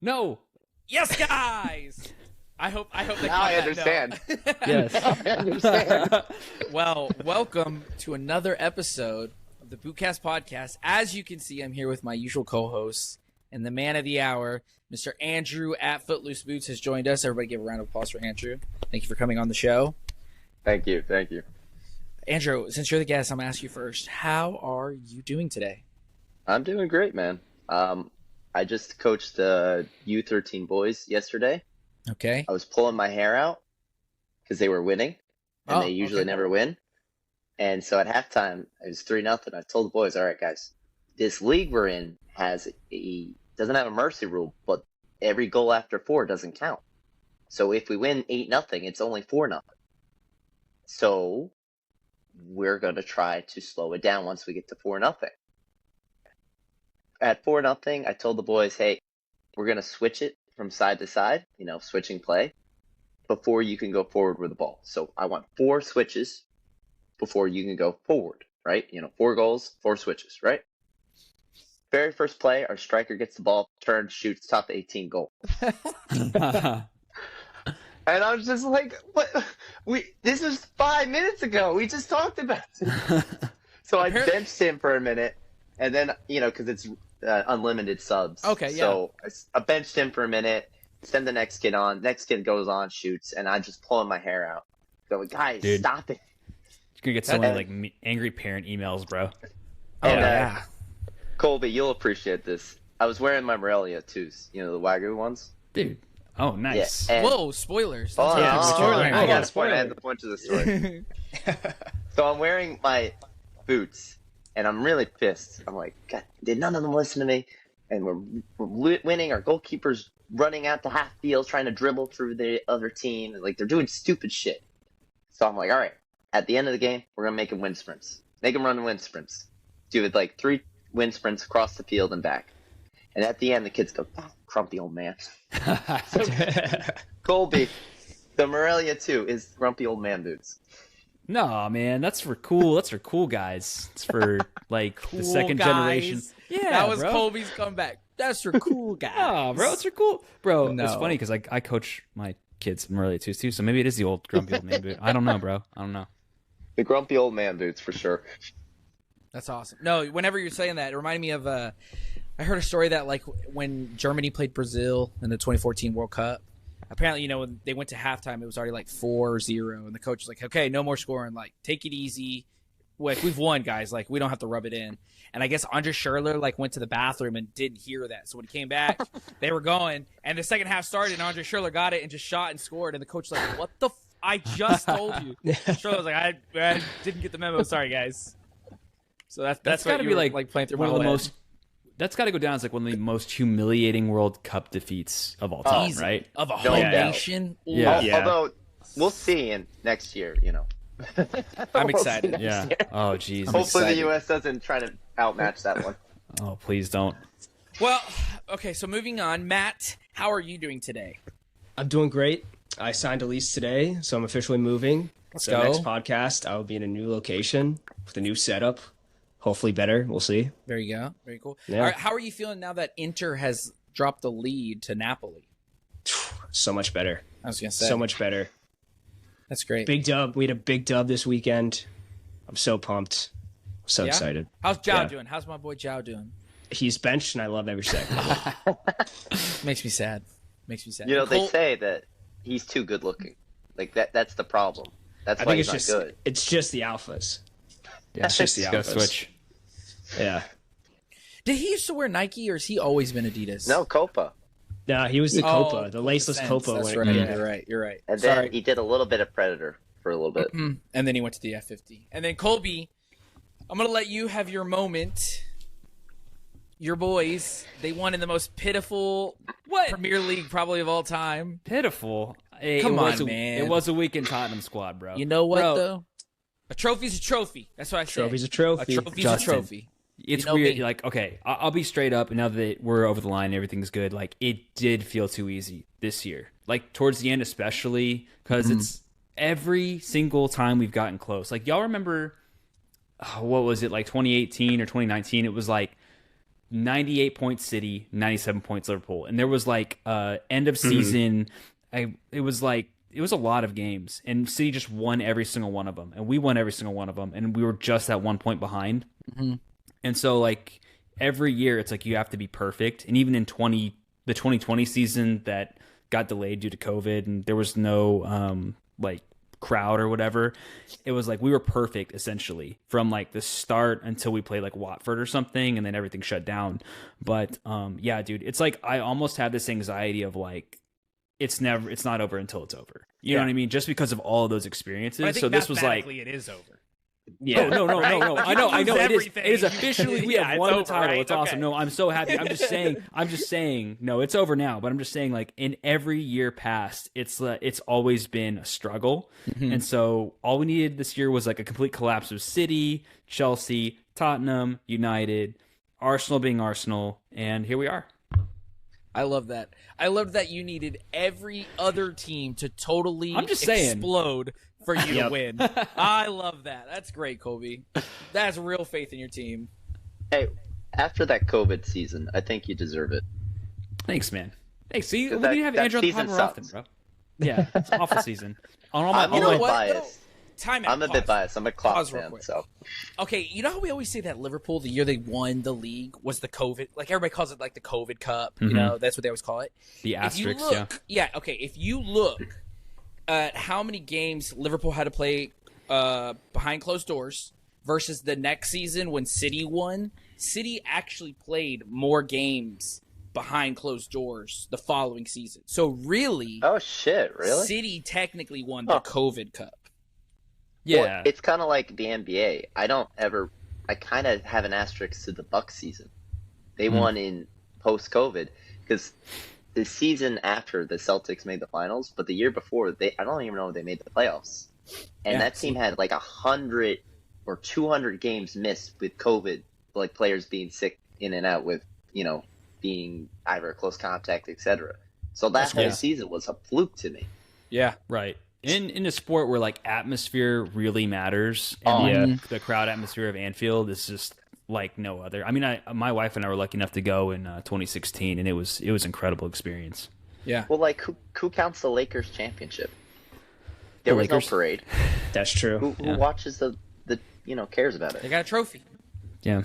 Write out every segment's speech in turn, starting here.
No. Yes, guys. I hope they Now I understand. Yes. I understand. Well, welcome to another episode of the Bootcast Podcast. As you can see, I'm here with my usual co-hosts, and the man of the hour, Mr. Andrew at Footloose Boots, has joined us. Everybody give a round of applause for Andrew. Thank you for coming on the show. Thank you. Andrew, since you're the guest, I'm going to ask you first. How are you doing today? I'm doing great, man. I just coached the U13 boys yesterday. Okay. I was pulling my hair out because they were winning, and they usually never win. And so at halftime, it was 3-0. I told the boys, all right, guys, this league we're in doesn't have a mercy rule, but every goal after 4 doesn't count. So if we win 8-0, it's only 4-0. So we're going to try to slow it down once we get to 4-0. At 4-0, I told the boys, hey, we're going to switch it from side to side, switching play, before you can go forward with the ball. So I want 4 switches before you can go forward, right? 4 goals, 4 switches, right? Very first play, our striker gets the ball, turns, shoots, top 18 goal. And I was just like, what? This was 5 minutes ago. We just talked about it. So I benched him for a minute, and then, because it's unlimited subs. Okay, yeah. So I benched him for a minute, send the next kid on. Next kid goes on, shoots, and I'm just pulling my hair out. Going, guys, Dude, stop it. You're going to get so many angry parent emails, bro. And, Colby, you'll appreciate this. I was wearing my Morelia 2s, the Wagyu ones. Dude. Oh, nice. Yeah, Whoa, spoilers. I got to point. I had to point to the story. So I'm wearing my boots, and I'm really pissed. I'm like, God, did none of them listen to me? And we're winning. Our goalkeeper's running out to half field, trying to dribble through the other team. And, they're doing stupid shit. So I'm like, all right, at the end of the game, we're going to make them win sprints. Make them run wind sprints. Do it 3 wind sprints across the field and back. And at the end, the kids go, oh, grumpy old man. So, Colby, the Morelia 2 is grumpy old man boots. No, man, that's for cool. That's for cool guys. It's for cool the second guys. generation. Yeah, that was bro. Colby's comeback. That's for cool guys. Oh, bro, it's for cool, bro. No. It's funny because I coach my kids Morelia 2s too, so maybe it is the old grumpy old man boot. I don't know, bro. I don't know. The grumpy old man boots for sure. That's awesome. No, whenever you're saying that, it reminded me of I heard a story that when Germany played Brazil in the 2014 World Cup, apparently, when they went to halftime, it was already 4-0, and the coach was like, okay, no more scoring, take it easy. We've won, guys. We don't have to rub it in. And I guess Andre Schürrle went to the bathroom and didn't hear that. So when he came back, they were going, and the second half started, and Andre Schürrle got it and just shot and scored, and the coach was like, what the I just told you. Schürrle was like, I didn't get the memo. Sorry, guys. So that's got to be playing through one my of the head. most. That's got to go down as one of the most humiliating World Cup defeats of all time, Easy. right? Of a whole nation. Yeah. Although we'll see in next year, I'm excited. Yeah. Oh, jeez. Hopefully the U.S. doesn't try to outmatch that one. Oh, please don't. Well, okay, so moving on. Matt, how are you doing today? I'm doing great. I signed a lease today, so I'm officially moving. Let's so go. Next podcast, I will be in a new location with a new setup. Hopefully better. We'll see. There you go. Very cool. Yeah. All right, how are you feeling now that Inter has dropped the lead to Napoli? So much better. I was going to say. So much better. That's great. Big dub. We had a big dub this weekend. I'm so pumped. So Yeah? excited. How's Zhao Yeah. doing? How's my boy Zhao doing? He's benched, and I love every second of it. Makes me sad. Makes me sad. They say that he's too good looking. That's the problem. That's I why think he's not good. it's just the alphas. Yeah, It's just the gotta alphas. switch. Yeah. Did he used to wear Nike, or has he always been Adidas? No, Copa. No, he was the Oh, Copa, the laceless Sense. Copa. That's when- right. yeah. You're right. And Sorry. then he did a little bit of Predator for a little bit. And then he went to the F50. And then Colby, I'm going to let you have your moment. Your boys, they won in the most pitiful Premier League probably of all time. Pitiful. Come on, man. It was a weekend Tottenham squad, bro. You know what, Bro, though? A trophy's a trophy. That's what I say. Trophy's a trophy. A trophy's Justin. a trophy. It's You know weird. me. Okay, I'll be straight up. And now that we're over the line, everything's good. It did feel too easy this year. Towards the end, especially because it's every single time we've gotten close. Y'all remember, what was it, 2018 or 2019? It was 98 points City, 97 points Liverpool. And there was like end of season. It was a lot of games, and City just won every single one of them, and we won every single one of them, and we were just at 1 point behind. And so like every year it's like you have to be perfect. And even in the 2020 season that got delayed due to COVID and there was no like crowd or whatever, it was like we were perfect essentially from like the start until we played like Watford or something, and then everything shut down. But yeah, dude, it's like I almost have this anxiety of like it's not over until it's over. You know what I mean? Just because of all of those experiences. So this was like it is over. Yeah. Oh, no. I know. It is. It is officially. We have won the title. Right? It's awesome. No, I'm so happy. I'm just saying. No, it's over now. But I'm just saying, like in every year past, it's always been a struggle. And so all we needed this year was like a complete collapse of City, Chelsea, Tottenham, United, Arsenal being Arsenal, and here we are. I love that. I love that you needed every other team to totally explode for you to win. I love that. That's great, Colby. That's real faith in your team. Hey, after that COVID season, I think you deserve it. Thanks, man. Hey, see, we need to have Andrew on the pod more often, bro. Yeah, it's an awful season. I'm a bit biased. Time out. I'm a bit biased. I'm a Klopp fan, so. Okay, you know how we always say that Liverpool, the year they won the league, was the COVID, like everybody calls it like the COVID Cup. You know, that's what they always call it. The asterisk, Okay, if you look at how many games Liverpool had to play behind closed doors versus the next season when City won, City actually played more games behind closed doors the following season. So really, oh shit, really? City technically won the COVID Cup. Yeah, well, it's kind of like the NBA. I kind of have an asterisk to the Bucks season. They won in post-COVID because the season after the Celtics made the finals, but the year before I don't even know if they made the playoffs. And that team had like 100 or 200 games missed with COVID, like players being sick in and out with, being either close contact, etc. So that whole season was a fluke to me. Yeah, right. In a sport where like atmosphere really matters, and the crowd atmosphere of Anfield is just like no other. I mean, my wife and I were lucky enough to go in 2016, and it was an incredible experience. Yeah. Well, like who counts the Lakers championship? There was no parade. That's true. Who watches the cares about it? They got a trophy. Yeah.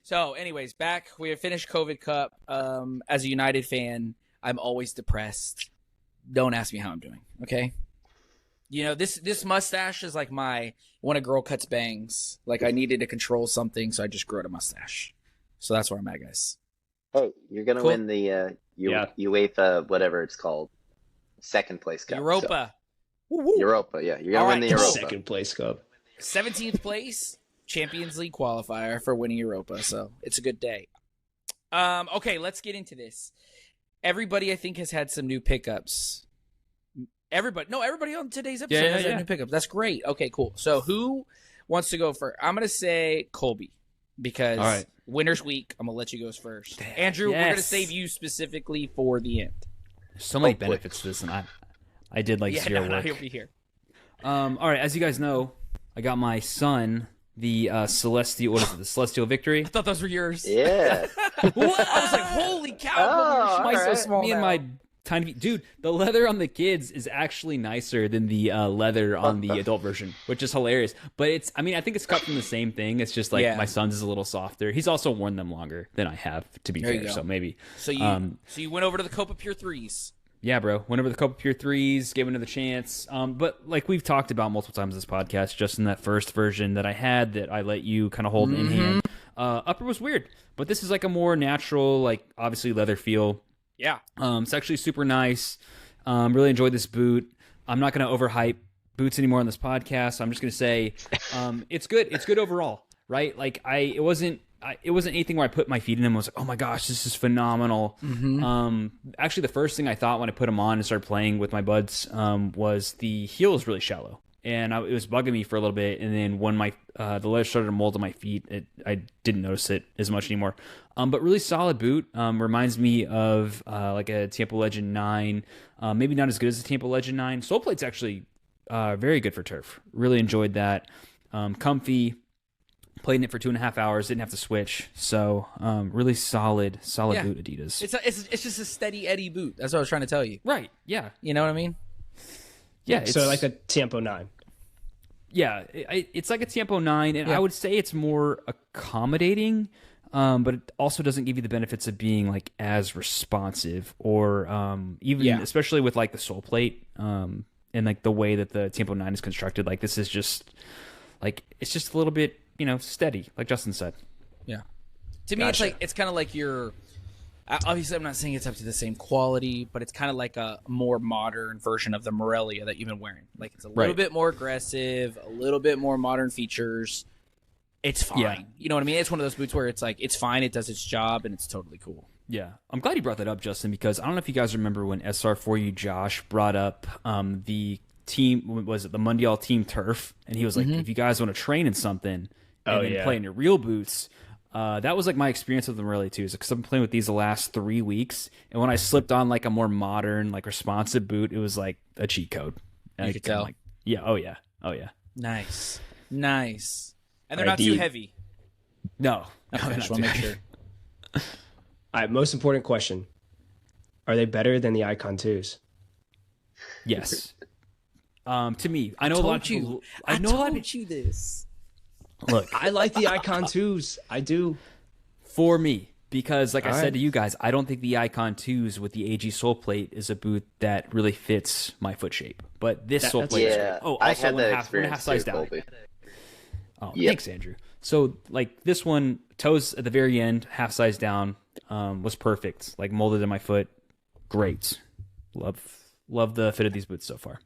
So, anyways, we have finished COVID Cup. As a United fan, I'm always depressed. Don't ask me how I'm doing, okay? This mustache is like when a girl cuts bangs. Like I needed to control something, so I just grew out a mustache. So that's where I'm at, guys. Hey, you're gonna win the UEFA, whatever it's called, second place cup. Europa. So. Europa, yeah. You're gonna win the Europa. Second place cup. 17th place, Champions League qualifier for winning Europa. So it's a good day. Okay, let's get into this. Everybody, I think, has had some new pickups. Everybody on today's episode has had new pickups. That's great. Okay, cool. So who wants to go first? I'm going to say Colby because winner's week. I'm going to let you go first. Andrew, we're going to save you specifically for the end. There's so many benefits to this, and I did like zero work. He'll be here. All right, as you guys know, I got my son the Celestial Victory. I thought those were yours. Yeah. What? I was like, holy cow! So small. Me and my tiny dude. The leather on the kids is actually nicer than the leather on the adult version, which is hilarious. But I think it's cut from the same thing. It's just like my son's is a little softer. He's also worn them longer than I have, to be fair. So maybe. So you went over to the Copa Pure 3s. Yeah, bro. Went over the Copa Pure 3s, gave it another chance. But like we've talked about multiple times in this podcast, just in that first version that I had that I let you kind of hold in hand, upper was weird. But this is like a more natural, like obviously leather feel. Yeah. It's actually super nice. Really enjoyed this boot. I'm not going to overhype boots anymore on this podcast. So I'm just going to say it's good. It's good overall, right? Like it wasn't anything where I put my feet in them and was like, oh my gosh, this is phenomenal. Actually, the first thing I thought when I put them on and started playing with my buds was the heel is really shallow. And it was bugging me for a little bit. And then when the leather started to mold on my feet, I didn't notice it as much anymore. But really solid boot. Reminds me of like a Tampa Legend 9. Maybe not as good as the Tampa Legend 9. Sole plate's actually very good for turf. Really enjoyed that. Comfy. Played in it for 2.5 hours. Didn't have to switch. So really solid Yeah. boot, Adidas. It's just a steady Eddie boot. That's what I was trying to tell you. Right. Yeah. You know what I mean? Yeah. So like a Tiempo 9. Yeah, it's like a Tiempo 9, and Yeah. I would say it's more accommodating, but it also doesn't give you the benefits of being like as responsive or even especially with like the sole plate and like the way that the Tiempo 9 is constructed. Like this is just like it's just a little bit steady, like Justin said. Yeah. To me, it's kind of like your. Obviously, I'm not saying it's up to the same quality, but it's kind of like a more modern version of the Morelia that you've been wearing. Like it's a little bit more aggressive, a little bit more modern features. It's fine. Yeah. You know what I mean? It's one of those boots where it's like it's fine, it does its job, and it's totally cool. Yeah, I'm glad you brought that up, Justin, because I don't know if you guys remember when SR4U Josh brought up the team, was it the Mundial Team Turf? And he was like, if you guys want to train in something and then play in your real boots, that was like my experience with them really too, because I've been playing with these the last 3 weeks, and when I slipped on like a more modern, like responsive boot, it was like a cheat code. You could tell. Like, oh yeah. Nice. And they're Right, not too heavy. No, Okay, I just want to make sure. All right, most important question. Are they better than the Icon 2s? Yes. To me, I know a lot of people. I told you this. Look, I like the Icon 2s. I do. for me, because like I All said right. to you guys, I don't think the Icon 2s with the AG sole plate is a boot that really fits my foot shape. But this sole plate is great. Yeah, Oh, I also had one that half experience size too, down. Colby. Oh, Yep. thanks, Andrew. So like this one, toes at the very end, half size down, was perfect. Like molded in my foot. Great. Love the fit of these boots so far.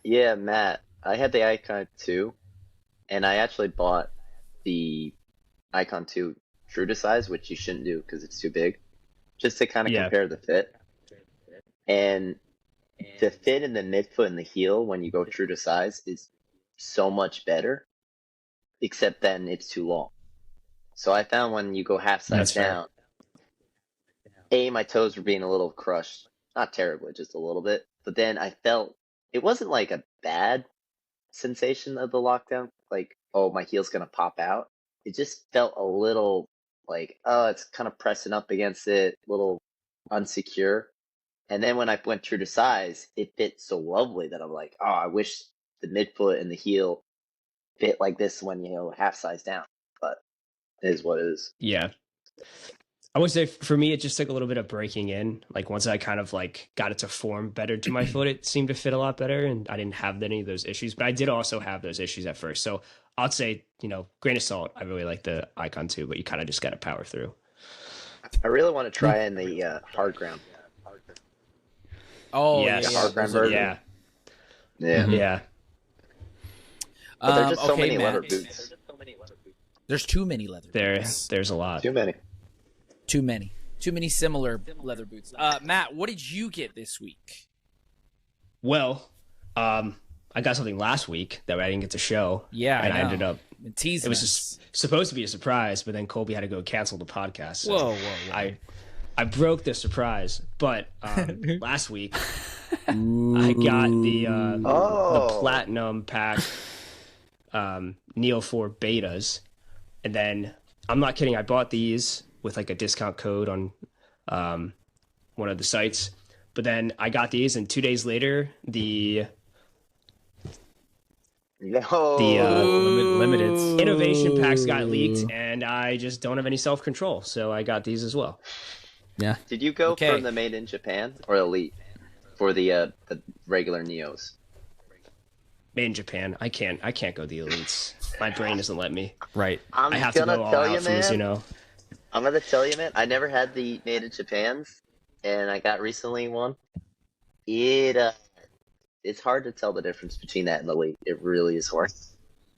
Yeah, Matt, I had the Icon 2, and I actually bought the Icon 2 true to size, which you shouldn't do because it's too big, just to kind of compare the fit. And the fit in the midfoot and the heel when you go true to size is so much better, except then it's too long. So I found when you go half size That's fair. down, my toes were being a little crushed. Not terribly, just a little bit. But then I felt it wasn't like a bad sensation of the lockdown, like, oh, my heel's gonna pop out. It just felt a little like, oh, it's kind of pressing up against it, a little unsecure. And then when I went true to size, it fit so lovely that I'm like, oh, I wish the midfoot and the heel fit like this when half size down. But it is what it is. Yeah. I would say for me, it just took a little bit of breaking in. Like once I kind of like got it to form better to my foot, it seemed to fit a lot better, and I didn't have any of those issues. But I did also have those issues at first. So I'd say, grain of salt. I really like the Icon 2, but you kind of just got to power through. I really want to try in the hard ground. Oh, Yes. The hard ground version. Yeah. Yeah. Yeah. But there's just so okay, many Matt. leather boots. There's too many leather boots. There's a lot. Too many. Too many similar leather boots. Matt, what did you get this week? Well, I got something last week that I didn't get to show. Yeah, and I I know. ended up. Teasing It was us. just supposed to be a surprise, but then Colby had to go cancel the podcast. So Whoa. I broke the surprise, but last week I got the platinum pack Neo 4 betas, and then I'm not kidding. I bought these with like a discount code on one of the sites, but then I got these, and 2 days later the Limited. innovation packs got leaked, and I just don't have any self-control, so I got these as well. Yeah. Did you go Okay. from the made in Japan or Elite for the regular Neos? Made in Japan. I can't go the elites. My brain doesn't let me. Right. I'm I have to gonna go all tell out you, for this, man. I'm gonna tell you, man. I never had the made in Japans, and I got recently one. It's hard to tell the difference between that and the Elite. It really is hard.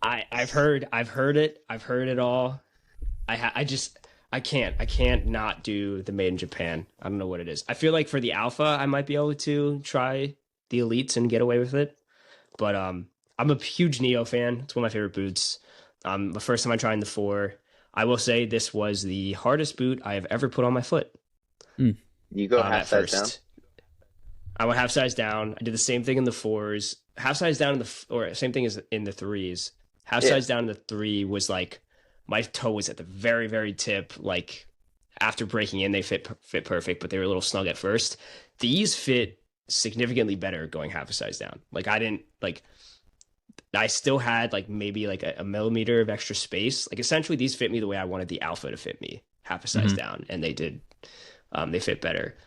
I've heard it. I've heard it all. I can't not do the made in Japan. I don't know what it is. I feel like for the Alpha, I might be able to try the elites and get away with it. But I'm a huge Neo fan. It's one of my favorite boots. The first time I tried the 4, I will say this was the hardest boot I have ever put on my foot. You go at half size down. first. I went half size down. I did the same thing in the 4s. Half size down or same thing as in the 3s. Half size down in the 3 was like my toe was at the very, very tip. Like after breaking in, they fit perfect, but they were a little snug at first. These fit significantly better going half a size down. Like I still had like maybe like a millimeter of extra space. Like essentially these fit me the way I wanted the Alpha to fit me, half a size down, and they did. They fit better.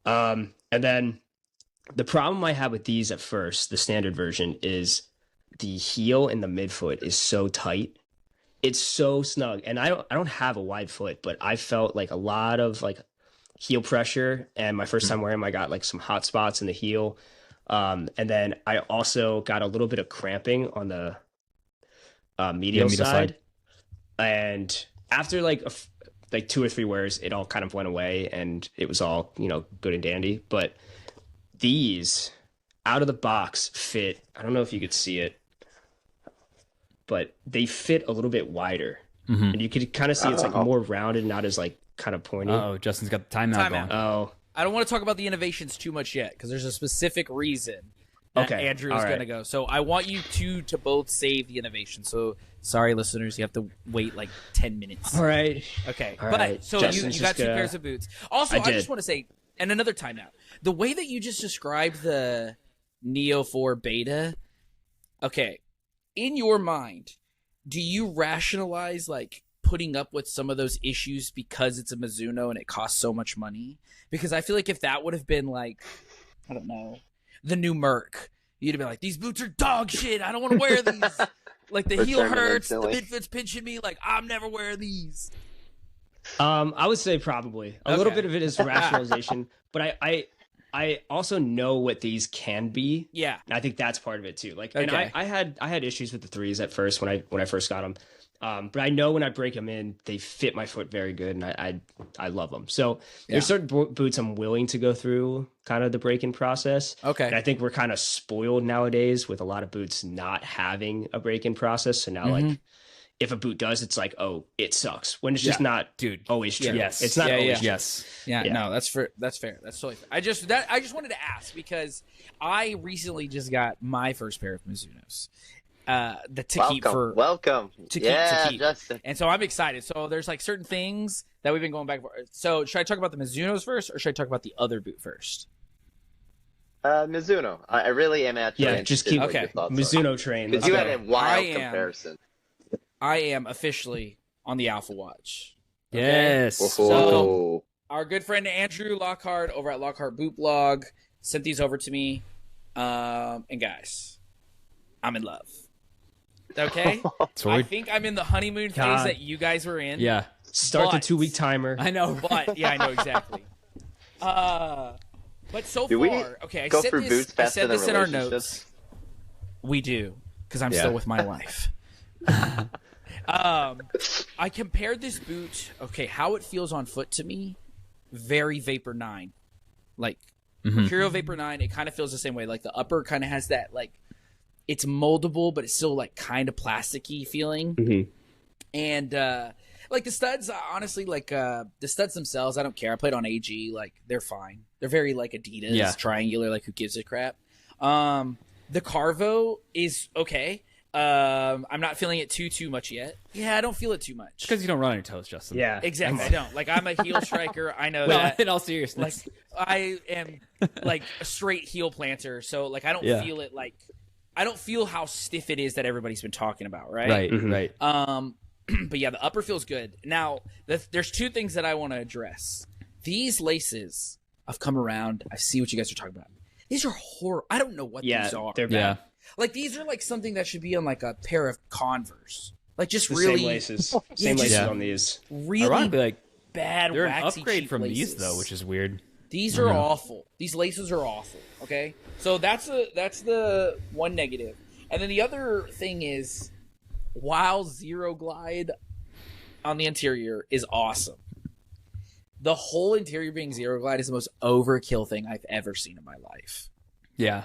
And then the problem I had with these at first, the standard version, is the heel and the midfoot is so tight. It's so snug, and I don't have a wide foot, but I felt like a lot of like heel pressure. And my first time wearing them, I got like some hot spots in the heel. And then I also got a little bit of cramping on the medial side. And after like 2 or 3 wears, it all kind of went away, and it was all, good and dandy. But these out of the box fit, I don't know if you could see it, but they fit a little bit wider, and you could kind of see it's like more rounded, not as like kind of pointy. Oh, Justin's got the timeout going. Oh, I don't want to talk about the innovations too much yet, because there's a specific reason that Andrew is going to go. So I want you two to both save the innovation. So sorry, listeners, you have to wait like 10 minutes. All right. Okay. All but right. so Justin's you got 2 pairs of boots. Also, I just want to say, and another timeout, the way that you just described the Neo 4 Beta, okay, in your mind, do you rationalize like putting up with some of those issues because it's a Mizuno and it costs so much money? Because I feel like if that would have been like, I don't know, the new Merc, you'd have been like, these boots are dog shit. I don't want to wear these. Like the heel hurts, the midfoot's pinching me. Like I'm never wearing these. I would say probably a little bit of it is rationalization, but I also know what these can be. Yeah, and I think that's part of it too. Like, and I had issues with the 3s at first when I first got them. But I know when I break them in, they fit my foot very good, and I love them. So there's certain boots I'm willing to go through kind of the break-in process. Okay. And I think we're kind of spoiled nowadays with a lot of boots not having a break-in process. So now, like, if a boot does, it's like, oh, it sucks. When it's just not always true. Yes. It's not always true. Yes. Yeah, no, that's fair. That's fair. That's totally fair. I just wanted to ask because I recently just got my first pair of Mizunos. Welcome. Justin. And so I'm excited. So there's like certain things that we've been going back and forth. So should I talk about the Mizunos first, or should I talk about the other boot first? Mizuno. I really am actually. Yeah, just keep Mizuno train. Because you had a wild comparison. I am officially on the Alpha Watch. Okay? Yes. So our good friend Andrew Lockhart over at Lockhart Boot Blog sent these over to me. And guys, I'm in love. Okay? I think I'm in the honeymoon phase that you guys were in. Yeah. Start the 2-week timer. I know. But, yeah, I know exactly. But so do far, okay, I said this in our notes. We do, because I'm still with my wife. I compared this boot, how it feels on foot to me, very Vapor 9. Like, Mercurial Vapor 9, it kind of feels the same way. Like, the upper kind of has that, like, it's moldable, but it's still, like, kind of plasticky feeling. And, like, the studs, honestly, like, the studs themselves, I don't care. I played on AG. Like, they're fine. They're very, like, Adidas, triangular, like, who gives a crap. The Carvo is okay. I'm not feeling it too much yet. Yeah, I don't feel it too much. Because you don't run on your toes, Justin. Yeah. Exactly, I don't. Like, I'm a heel striker. I know that. In all seriousness. Like, I am, like, a straight heel planter. So, like, I don't feel it, like, I don't feel how stiff it is that everybody's been talking about, right? Right. But yeah, the upper feels good. Now, there's 2 things that I want to address. These laces, I've come around. I see what you guys are talking about. These are horrible. I don't know what these are. They're bad. Like, these are like something that should be on like a pair of Converse. Like, just the really same laces. Same laces on these. Really like, bad. They're waxy, an upgrade cheap from laces. these though, which is weird. These are awful. These laces are awful. Okay, so that's the one negative. And then the other thing is, while Zero Glide on the interior is awesome, the whole interior being Zero Glide is the most overkill thing I've ever seen in my life. Yeah.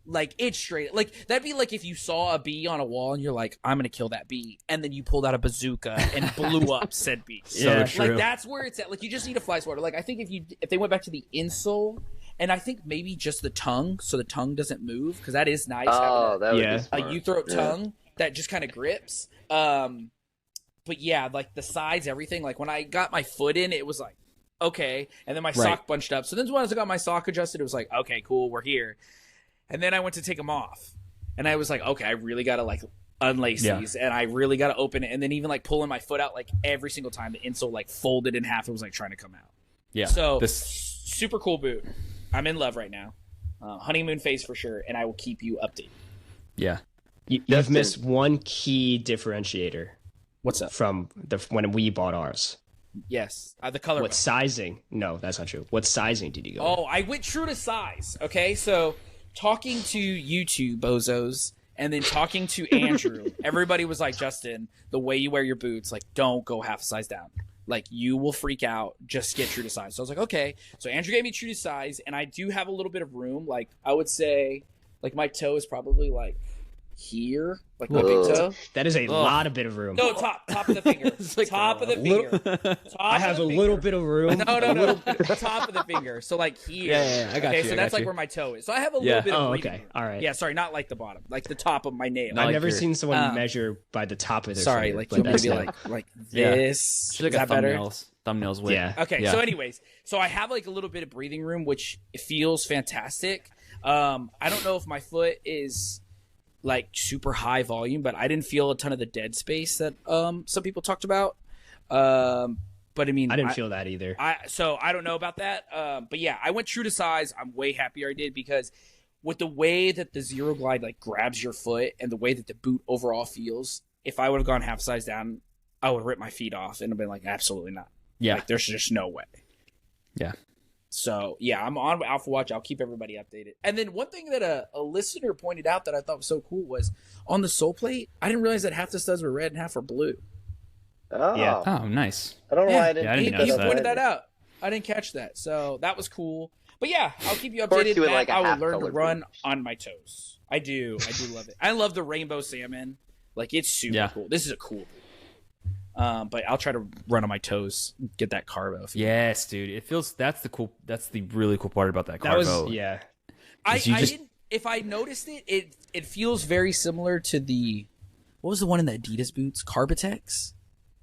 Like, it's straight. Like, that'd be like if you saw a bee on a wall and you're like, I'm going to kill that bee. And then you pulled out a bazooka and blew up said bee. So true. Like, that's where it's at. Like, you just need a fly swatter. Like, I think if they went back to the insole, and I think maybe just the tongue, so the tongue doesn't move, because that is nice. Oh, that would be smart. A U-throat tongue that just kind of grips. but yeah, like the sides, everything. Like when I got my foot in, it was like, okay. And then my sock bunched up. So then once I got my sock adjusted, it was like, okay, cool, we're here. And then I went to take them off. And I was like, okay, I really got to like unlace these. And I really got to open it. And then even like pulling my foot out, like every single time the insole like folded in half, it was like trying to come out. Yeah. So super cool boot. I'm in love right now. Honeymoon phase for sure. And I will keep you updated. Yeah. You've missed one key differentiator. What's up? From when we bought ours. Yes. The color. What sizing? No, that's not true. What sizing did you go with? Oh, I went true to size. Okay, so talking to you two bozos and then talking to Andrew, everybody was like, Justin, the way you wear your boots, like, don't go half a size down. Like, you will freak out. Just get true to size. So I was like, okay. So Andrew gave me true to size, and I do have a little bit of room. Like, I would say, like, my toe is probably like here, like my big toe. That is a lot of bit of room. No, top of the finger. like top of the finger. I have a little bit of room. No. Top of the finger. So like here. Yeah, I got you. Okay, so that's like where my toe is. So I have a little bit of breathing room. All right. Yeah, sorry, not like the bottom, like the top of my nail. I've never seen someone measure by the top of their sorry, finger. like but maybe that's like this. It's like Is that better? Thumbnails with. Yeah. Okay, so anyways, so I have like a little bit of breathing room, which feels fantastic. I don't know if my foot is like super high volume, but I didn't feel a ton of the dead space that some people talked about. But I mean, I didn't feel that either. So I don't know about that. But yeah, I went true to size. I'm way happier I did because with the way that the Zero Glide like grabs your foot and the way that the boot overall feels, if I would have gone half size down, I would have ripped my feet off and have been like, absolutely not. Yeah. Like, there's just no way. Yeah. So, yeah, I'm on Alpha Watch. I'll keep everybody updated. And then one thing that a listener pointed out that I thought was so cool was on the sole plate, I didn't realize that half the studs were red and half were blue. Oh. Yeah. Oh, nice. I don't know why I didn't. Yeah, He pointed that out. I didn't catch that. So that was cool. But yeah, I'll keep you updated. you would Matt, like a I will half learn to colored run boot. on my toes. I do love it. I love the rainbow salmon. Like, it's super cool. This is a cool boot. But I'll try to run on my toes, get that carbo. Yes, dude. It feels that's the really cool part about that carbo. I didn't. If I noticed it feels very similar to what was the one in the Adidas boots? Carbitex.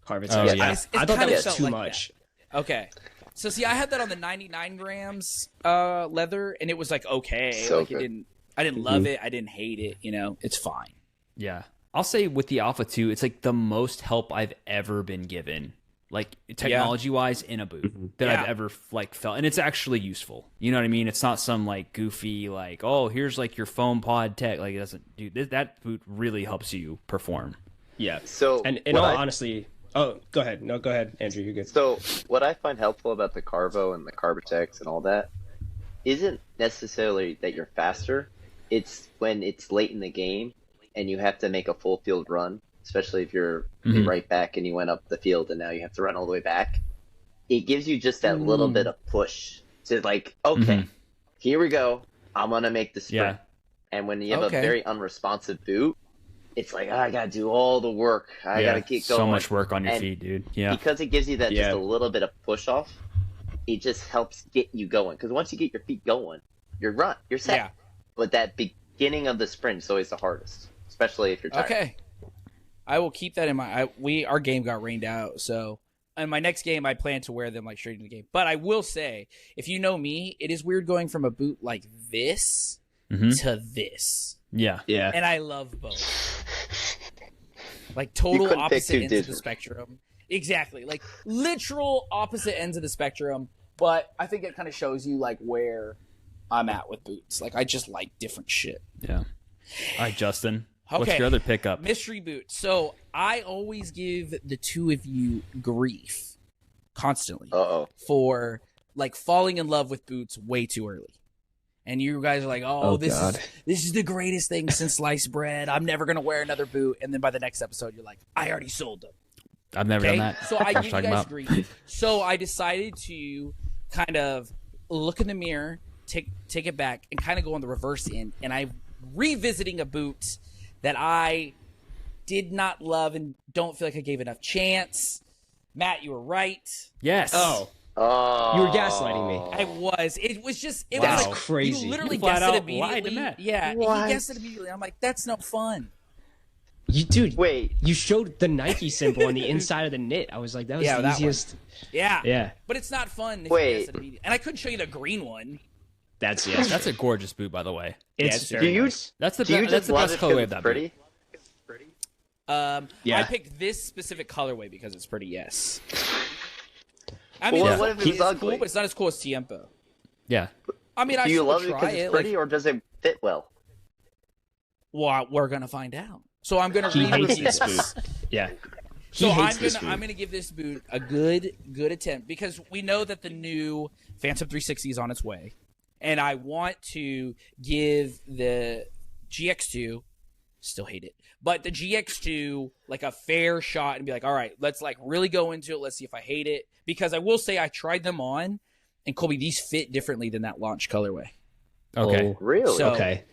Carbitex. Oh, yeah. I thought that was too much. That. Okay. So see, I had that on the 99 grams leather, and it was like okay. So like good. I didn't love it. I didn't hate it. You know, it's fine. Yeah. I'll say with the Alpha 2, it's like the most help I've ever been given, like technology-wise, in a boot that I've ever like felt, and it's actually useful. You know what I mean? It's not some like goofy like, oh, here's like your foam pod tech. Like, it doesn't do that. Boot really helps you perform. Yeah. So, and in all honesty, oh, go ahead. No, go ahead, Andrew. You're good. So, what I find helpful about the Carvo and the Carbitex and all that isn't necessarily that you're faster. It's when it's late in the game and you have to make a full field run, especially if you're right back and you went up the field and now you have to run all the way back. It gives you just that little bit of push to like, okay, here we go. I'm going to make the sprint. Yeah. And when you have a very unresponsive boot, it's like, I got to do all the work. I got to keep going. So much work on your feet, dude. Yeah. Because it gives you that just a little bit of push off, it just helps get you going. Because once you get your feet going, you're set. Yeah. But that beginning of the sprint is always the hardest, especially if you're tired. Okay. I will keep that in mind. Our game got rained out, so in my next game I plan to wear them like straight in the game. But I will say, if you know me, it is weird going from a boot like this to this. Yeah. Yeah. And I love both. Like total opposite ends of the spectrum. Exactly. Like literal opposite ends of the spectrum. But I think it kind of shows you like where I'm at with boots. Like I just like different shit. Yeah. All right, Justin. Okay. What's your other pickup? Mystery boot. So I always give the two of you grief constantly for like falling in love with boots way too early. And you guys are like, this is the greatest thing since sliced bread. I'm never going to wear another boot. And then by the next episode, you're like, I already sold them. I've never done that. So I give you guys grief. So I decided to kind of look in the mirror, take it back, and kind of go on the reverse end. And I'm revisiting a boot that I did not love and don't feel like I gave enough chance. Matt, you were right. Yes. Oh, you were gaslighting me. I was. It was just. It That's was like, crazy. You literally You flat guessed it out lied to immediately. Matt. Yeah, What? he guessed it immediately. I'm like, that's no fun. Wait. You showed the Nike symbol on the inside of the knit. I was like, that was the easiest. Yeah. But it's not fun. Wait. And I couldn't show you the green one. That's a gorgeous boot, by the way. It's Do very you nice. That's the do you that's just the love best it 'cause colorway of it's that pretty? boot. I picked this specific colorway because it's pretty. Yes. I Well, mean, what if it's it's ugly? cool, but it's not as cool as Tiempo. Yeah. I mean, I Do you still love it try because it. it's pretty, or does it fit well? Well, we're gonna find out. So I'm gonna He hates re-review this this. boot. Yeah. So hates I'm gonna give this boot a good attempt because we know that the new Phantom 360 is on its way, and I want to give the GX2, still hate it, but the GX2 like a fair shot and be like, all right, let's like really go into it. Let's see if I hate it, because I will say I tried them on, and Colby, these fit differently than that launch colorway. Okay. Oh, Really? So- okay.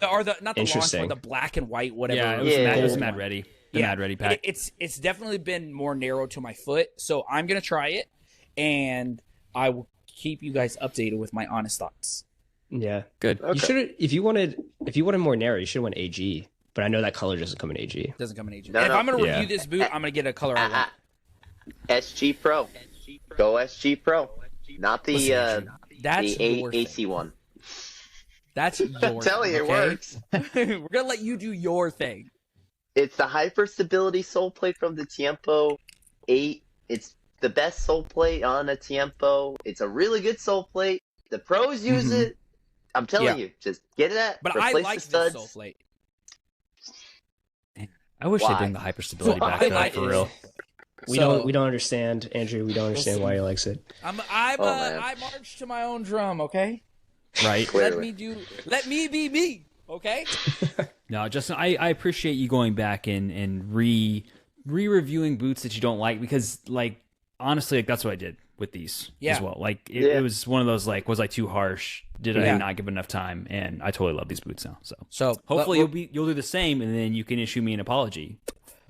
Or the not the launch Interesting. one, the black and white, whatever. Yeah, Yeah. it was gold Mad one. Ready. The Mad Ready pack. It's definitely been more narrow to my foot, so I'm gonna try it, and I will keep you guys updated with my honest thoughts. Yeah. Good. You should if you wanted more narrow, you should have went AG. But I know that color doesn't come in AG. Doesn't come in age. No, And if no. I'm gonna Yeah. review this boot, I'm gonna get a color I want. SG Pro. Go SG Pro. Not the Listen, That's your thing. AC one. That's your. I'm telling you, it okay? works. We're gonna let you do your thing. It's the hyper stability sole plate from the Tiempo 8. It's the best sole plate on a Tiempo. It's a really good sole plate. The pros use it. I'm telling you, just get it at. But I replace like the this studs. sole plate. I wish Why? they'd bring the hyper stability So back I though, like for it. real. We So- don't understand, Andrew. We don't understand why he likes it. man. I march to my own drum. Okay. Right? Clearly. Let me be me. Okay. No, Justin, I appreciate you going back and re-reviewing boots that you don't like, because like honestly, like that's what I did with these Yeah. as well. Like Yeah. it was one of those like, was I too harsh? Did I Yeah. not give enough time? And I totally love these boots now. So So hopefully you'll do the same, and then you can issue me an apology,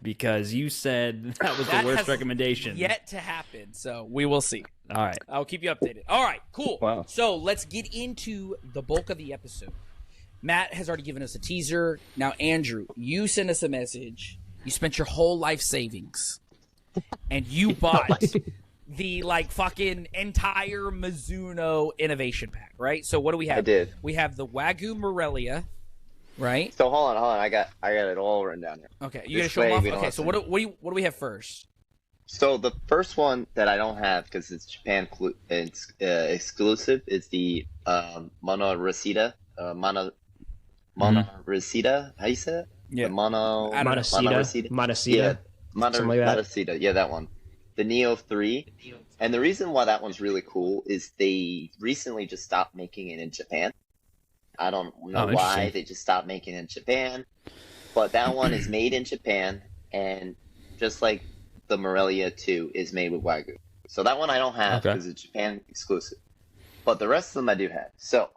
because you said that was That the worst has recommendation. yet to happen. So we will see. All right. I'll keep you updated. All right, cool. Wow. So let's get into the bulk of the episode. Matt has already given us a teaser. Now, Andrew, you sent us a message. You spent your whole life savings, and you bought the like fucking entire Mizuno innovation pack, right? So what do we have? I did. We have the Wagyu Morelia, right? So hold on. I got it all written down here. Okay, you gonna This show them way off? we don't Okay, have so to- what do we have first? So the first one that I don't have because it's Japan exclusive is the Mono Reseda. Mono Reseda. How you say that? Yeah. The Mono I don't know. Montecita. Yeah. Montecita. Something like that. Montecita. Yeah, that one. The Neo 3. And the reason why that one's really cool is they recently just stopped making it in Japan. I don't know why interesting. they just stopped making it in Japan. But that one is made in Japan, and just like the Morelia 2 is made with Wagyu. So that one I don't have Okay. because it's Japan exclusive. But the rest of them I do have. So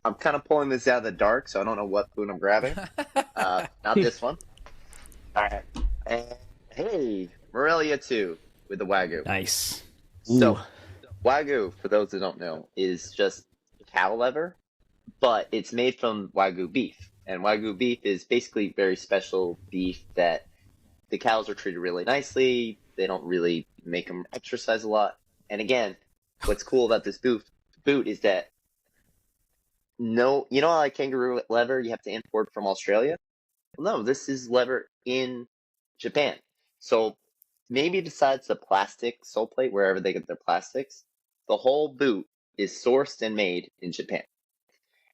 I'm kind of pulling this out of the dark, so I don't know what boot I'm grabbing. Not this one. All right. And hey, Morelia 2 with the Wagyu. Nice. So, Wagyu, for those that don't know, is just cow leather, but it's made from Wagyu beef. And Wagyu beef is basically very special beef that the cows are treated really nicely. They don't really make them exercise a lot. And again, what's cool about this boot is that you know how like kangaroo leather you have to import from Australia? Well, no, this is leather in Japan. So maybe besides the plastic sole plate, wherever they get their plastics, the whole boot is sourced and made in Japan.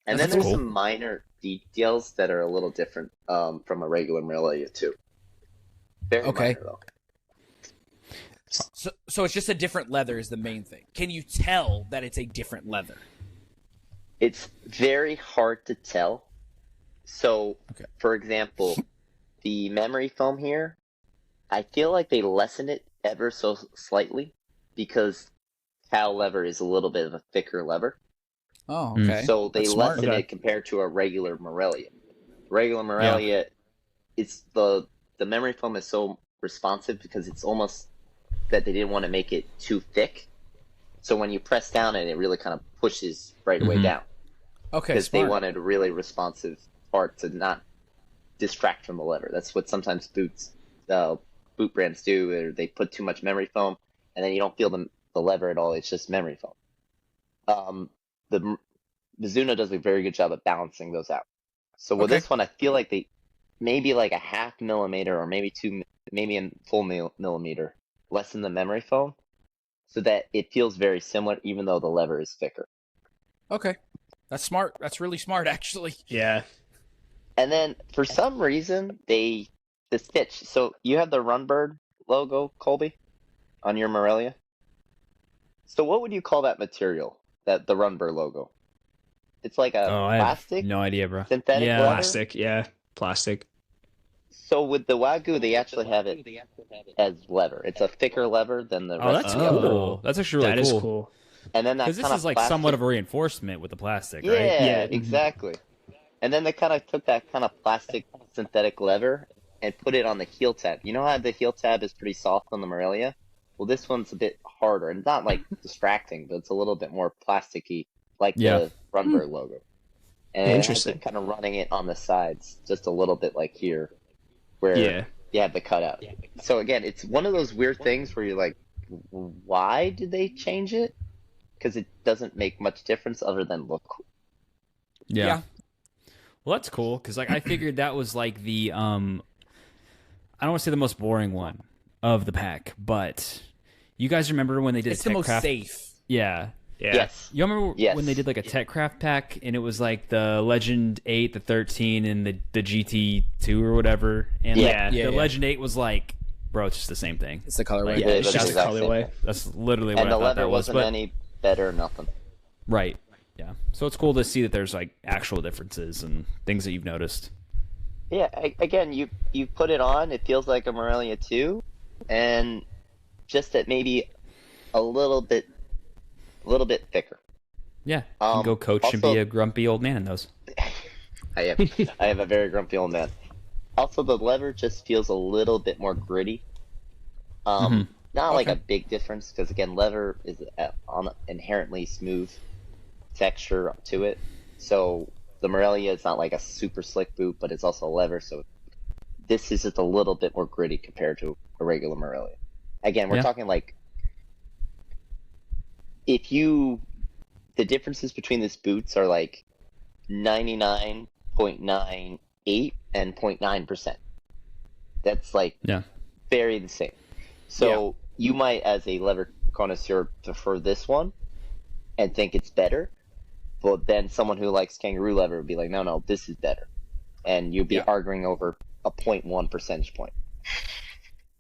And then That's there's cool. some minor details that are a little different from a regular Morelia too. Very Okay. minor though. So it's just a different leather is the main thing. Can you tell that it's a different leather? It's very hard to tell. So, Okay. for example, the memory foam here, I feel like they lessen it ever so slightly because cow leather is a little bit of a thicker leather. Oh, Mm. okay. So they That's smart. lessen Okay. it compared to a regular Morelia. Regular Morelia, it's the memory foam is so responsive because it's almost that they didn't want to make it too thick. So when you press down it really kind of pushes right away Mhm. down Okay, because they smart. wanted a really responsive part to not distract from the lever. That's what sometimes boot brands do, or they put too much memory foam, and then you don't feel the lever at all. It's just memory foam. The Mizuno does a very good job of balancing those out. So with this one, I feel like they maybe like a half millimeter or maybe maybe a full millimeter lessen the memory foam, so that it feels very similar, even though the lever is thicker. Okay, that's smart. That's really smart, actually. Yeah. And then for some reason the stitch. So you have the Runbird logo, Colby, on your Morelia. So what would you call that material? That the Runbird logo? It's like a plastic. I have no idea, bro. Synthetic Yeah. leather? Plastic. Yeah. Plastic. So with the Wagyu, they actually have it as leather. It's a thicker leather than the Oh, rest that's of the other. cool. That's actually really That is cool. cool. And then that Because this kind is of like plastic, somewhat of a reinforcement with the plastic, yeah, right? Yeah. exactly. And then they kind of took that kind of plastic synthetic leather and put it on the heel tab. You know how the heel tab is pretty soft on the Morelia? Well, this one's a bit harder, and not like distracting, but it's a little bit more plasticky, like the Runbird logo. And Interesting. kind of running it on the sides, just a little bit like here, where you have the cutout. So again, it's one of those weird things where you're like, why did they change it? Because it doesn't make much difference other than look cool. Yeah. Well, that's cool because like I figured that was like the I don't want to say the most boring one of the pack, but you guys remember when they did It's the most TechCraft? safe. Yeah. Yeah. Yes. You remember Yes. when they did like a TechCraft pack and it was like the Legend 8, the 13, and the GT2 or whatever, and Yeah. like, Yeah, the yeah. Legend 8 was like, bro, it's just the same thing. It's the colorway. Yeah, It's that's just the exact same. colorway. That's literally what And I the thought leather that was. wasn't But any better or nothing. right, yeah. So it's cool to see that there's like actual differences and things that you've noticed. Yeah, again, you put it on, it feels like a Morelia 2, and just that maybe a little bit thicker. Yeah, you can go coach and also- be a grumpy old man in those. I have a very grumpy old man. Also, the leather just feels a little bit more gritty. Not like a big difference, because again, leather is on inherently smooth texture to it. So the Morelia is not like a super slick boot, but it's also leather. So this is just a little bit more gritty compared to a regular Morelia. Again, we're talking like the differences between these boots are like 99.98 and 0.9%. That's like very the same. So you might, as a leather connoisseur, prefer this one and think it's better, but then someone who likes kangaroo leather would be like, no, this is better, and you'd be arguing over a 0.1 percentage point.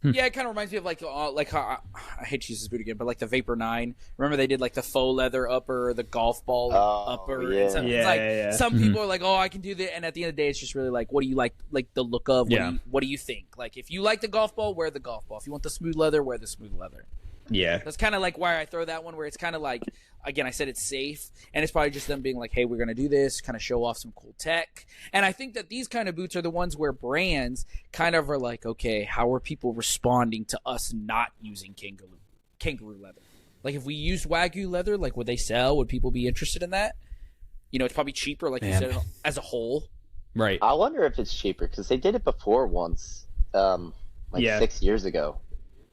Yeah, it kind of reminds me of like how I hate to use this boot again, but like the Vapor 9. Remember they did like the faux leather upper, the golf ball upper. Yeah. And some, Yeah, it's like yeah. some people are like, oh, I can do that, and at the end of the day, it's just really like, what do you like the look of? What do you think? Like, if you like the golf ball, wear the golf ball. If you want the smooth leather, wear the smooth leather. Yeah. That's kind of like why I throw that one, where it's kind of like, again, I said it's safe, and it's probably just them being like, hey, we're going to do this, kind of show off some cool tech. And I think that these kind of boots are the ones where brands kind of are like, okay, how are people responding to us not using kangaroo leather? Like, if we used Wagyu leather, like, would they sell? Would people be interested in that? You know, it's probably cheaper, like you said, as a whole. Right. I wonder if it's cheaper, because they did it before once, 6 years ago.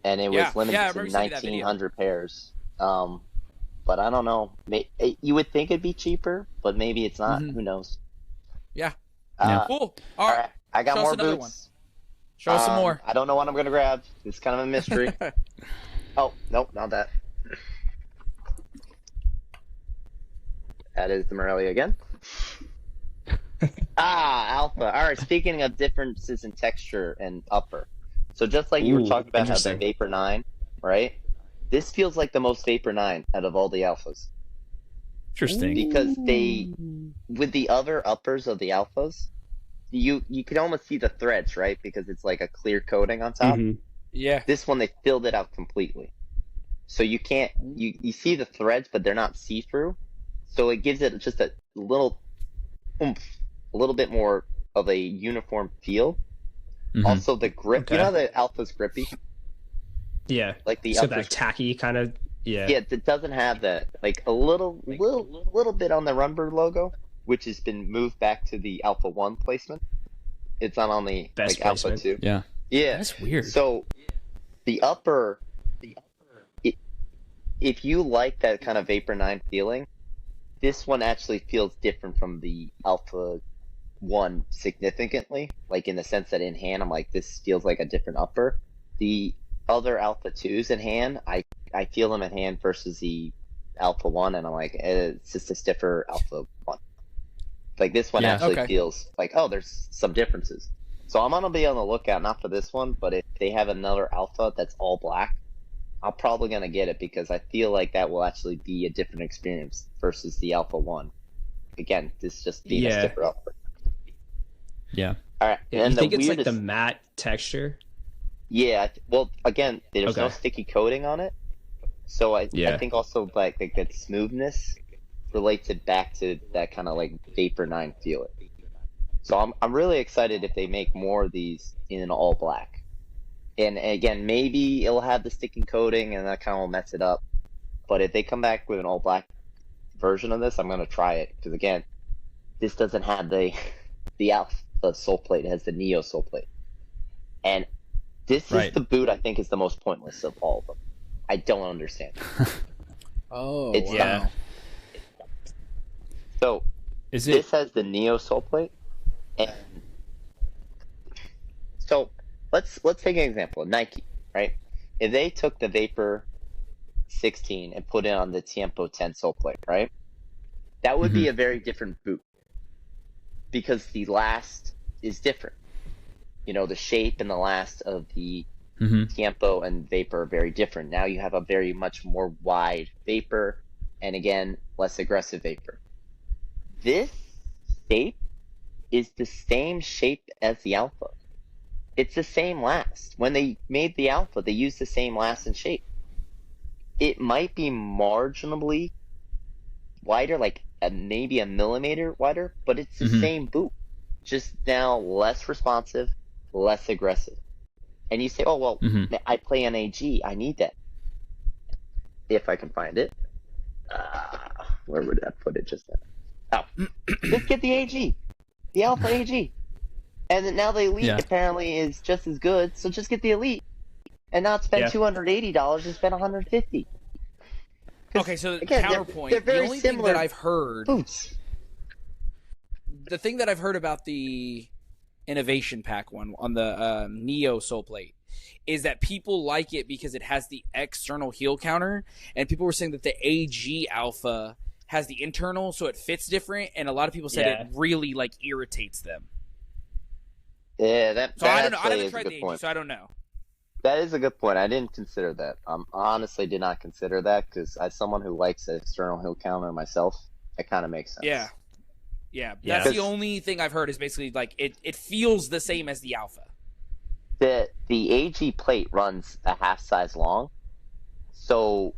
And it was limited to 1,900 pairs. But I don't know. You would think it'd be cheaper, but maybe it's not. Who knows? Yeah. Yeah. Cool. All right. I got Show us more another boots. one. Show us some more. I don't know what I'm going to grab. It's kind of a mystery. Oh, nope, not that. That is the Morelia again. Alpha. All right, speaking of differences in texture and upper. So just like you were talking about how the Vapor 9, right? This feels like the most Vapor 9 out of all the Alphas. Interesting. Because with the other uppers of the Alphas, you can almost see the threads, right? Because it's like a clear coating on top. Yeah. This one, they filled it out completely. So you can't, you see the threads, but they're not see-through. So it gives it just a little oomph, a little bit more of a uniform feel. Also, the grip, you know how the Alpha's grippy? Yeah. Like the so Alpha's, that tacky kind of, yeah, it doesn't have that. Like a little bit on the Runbird logo, which has been moved back to the Alpha 1 placement. It's not on the Best like Alpha placement. 2. Yeah. Yeah. That's weird. So the upper, if you like that kind of Vapor 9 feeling, this one actually feels different from the Alpha 1 significantly. Like in the sense that in hand, I'm like, this feels like a different upper. The other Alpha 2s in hand, I feel them in hand versus the Alpha 1, and I'm like, it's just a stiffer Alpha 1. Like this one actually feels like, oh, there's some differences. So I'm gonna be on the lookout, not for this one, but if they have another Alpha that's all black, I'm probably gonna get it because I feel like that will actually be a different experience versus the Alpha 1. Again, this just being a stiffer upper. Yeah. All right. Yeah, and you think the it's like weirdest, the matte texture? Yeah. Well, again, there's no Okay. sticky coating on it, so I think also like that smoothness relates it back to that kind of like Vapor 9 feel. So I'm really excited if they make more of these in all black. And again, maybe it'll have the sticking coating and that kind of will mess it up. But if they come back with an all black version of this, I'm gonna try it because again, this doesn't have the Alpha sole plate. It has the Neo sole plate, and this is the boot I think is the most pointless of all of them. I don't understand. Oh, It's wow. So this has the Neo sole plate, and so let's take an example. Nike, right? If they took the Vapor 16 and put it on the Tiempo 10 sole plate, right? That would be a very different boot because the last is different. You know, the shape and the last of the Tiempo and Vapor are very different. Now you have a very much more wide Vapor and again, less aggressive Vapor. This shape is the same shape as the Alpha. It's the same last. When they made the Alpha, they used the same last and shape. It might be marginally wider, like maybe a millimeter wider, but it's the same boot. Just now less responsive, less aggressive. And you say, oh, well, I play on AG. I need that. If I can find it. Where would I put it just now? Oh, just get the AG. The Alpha AG. And then now the Elite apparently is just as good, so just get the Elite. And not spend $280 and spend $150. Okay, so again, counterpoint. They're very the only similar thing that I've heard, boots. the thing that I've heard about the Innovation Pack one on the Neo sole plate is that people like it because it has the external heel counter, and people were saying that the AG Alpha has the internal, so it fits different, and a lot of people said it really like irritates them. Yeah, that I don't know. I actually haven't is a tried good the AG, point. so I don't know. That is a good point. I didn't consider that. I honestly did not consider that because as someone who likes the external heel counter myself, it kind of makes sense. Yeah. That's the only thing I've heard is basically like it feels the same as the Alpha. The AG plate runs a half size long, so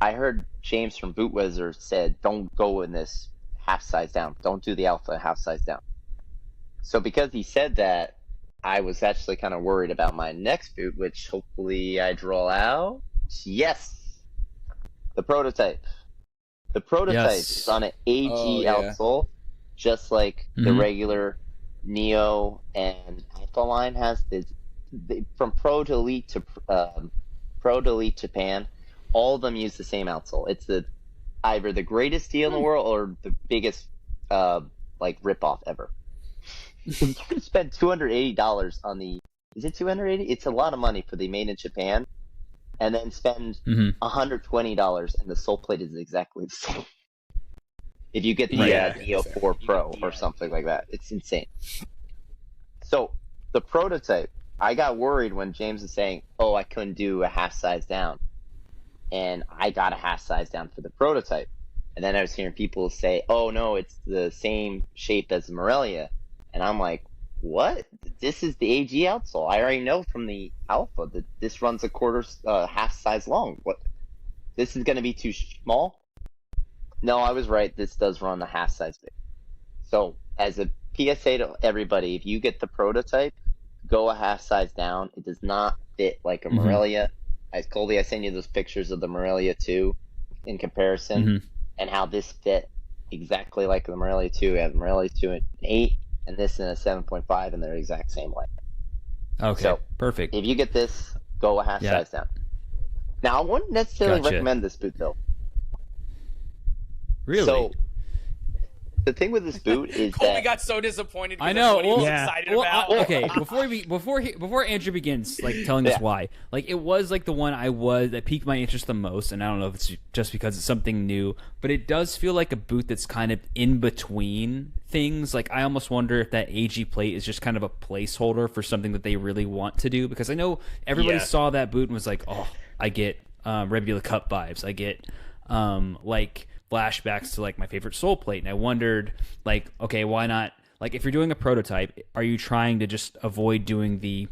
I heard James from Boot Wizard said, "Don't go in this half size down. Don't do the Alpha half size down." So because he said that, I was actually kind of worried about my next boot, which hopefully I draw out. Yes, the prototype. The prototype is on an AG outsole, just like the regular Neo and Alpha line has. From Pro to Elite to Japan, all of them use the same outsole. It's either the greatest deal in the world or the biggest like ripoff ever. You can spend $280 on the. Is it $280? It's a lot of money for the made in Japan, and then spend $120, and the sole plate is exactly the same. If you get the Neo 4 Pro or something like that, it's insane. So the prototype, I got worried when James was saying, "Oh, I couldn't do a half size down," and I got a half size down for the prototype, and then I was hearing people say, "Oh no, it's the same shape as the Morelia." And I'm like, what? This is the AG outsole. I already know from the Alpha that this runs a half size long. What? This is going to be too small? No, I was right. This does run a half size big. So as a PSA to everybody, if you get the prototype, go a half size down. It does not fit like a Morelia. Colby, I sent you those pictures of the Morelia 2 in comparison and how this fit exactly like the Morelia 2. We have the Morelia 2 at 8. and this in a 7.5, and they're the exact same length. Okay, So, perfect. If you get this, go a half size down. Now, I wouldn't necessarily recommend this boot, though. Really? So, the thing with this boot is Colby that got so disappointed. I know. What he was excited about. Okay, before Andrew begins like telling us why, like it was like the one that piqued my interest the most, and I don't know if it's just because it's something new, but it does feel like a boot that's kind of in between things. Like I almost wonder if that AG plate is just kind of a placeholder for something that they really want to do, because I know everybody saw that boot and was like, oh, I get Rebula Cup vibes. I get like flashbacks to like my favorite sole plate, and I wondered like, okay, why not, like if you're doing a prototype, are you trying to just avoid doing the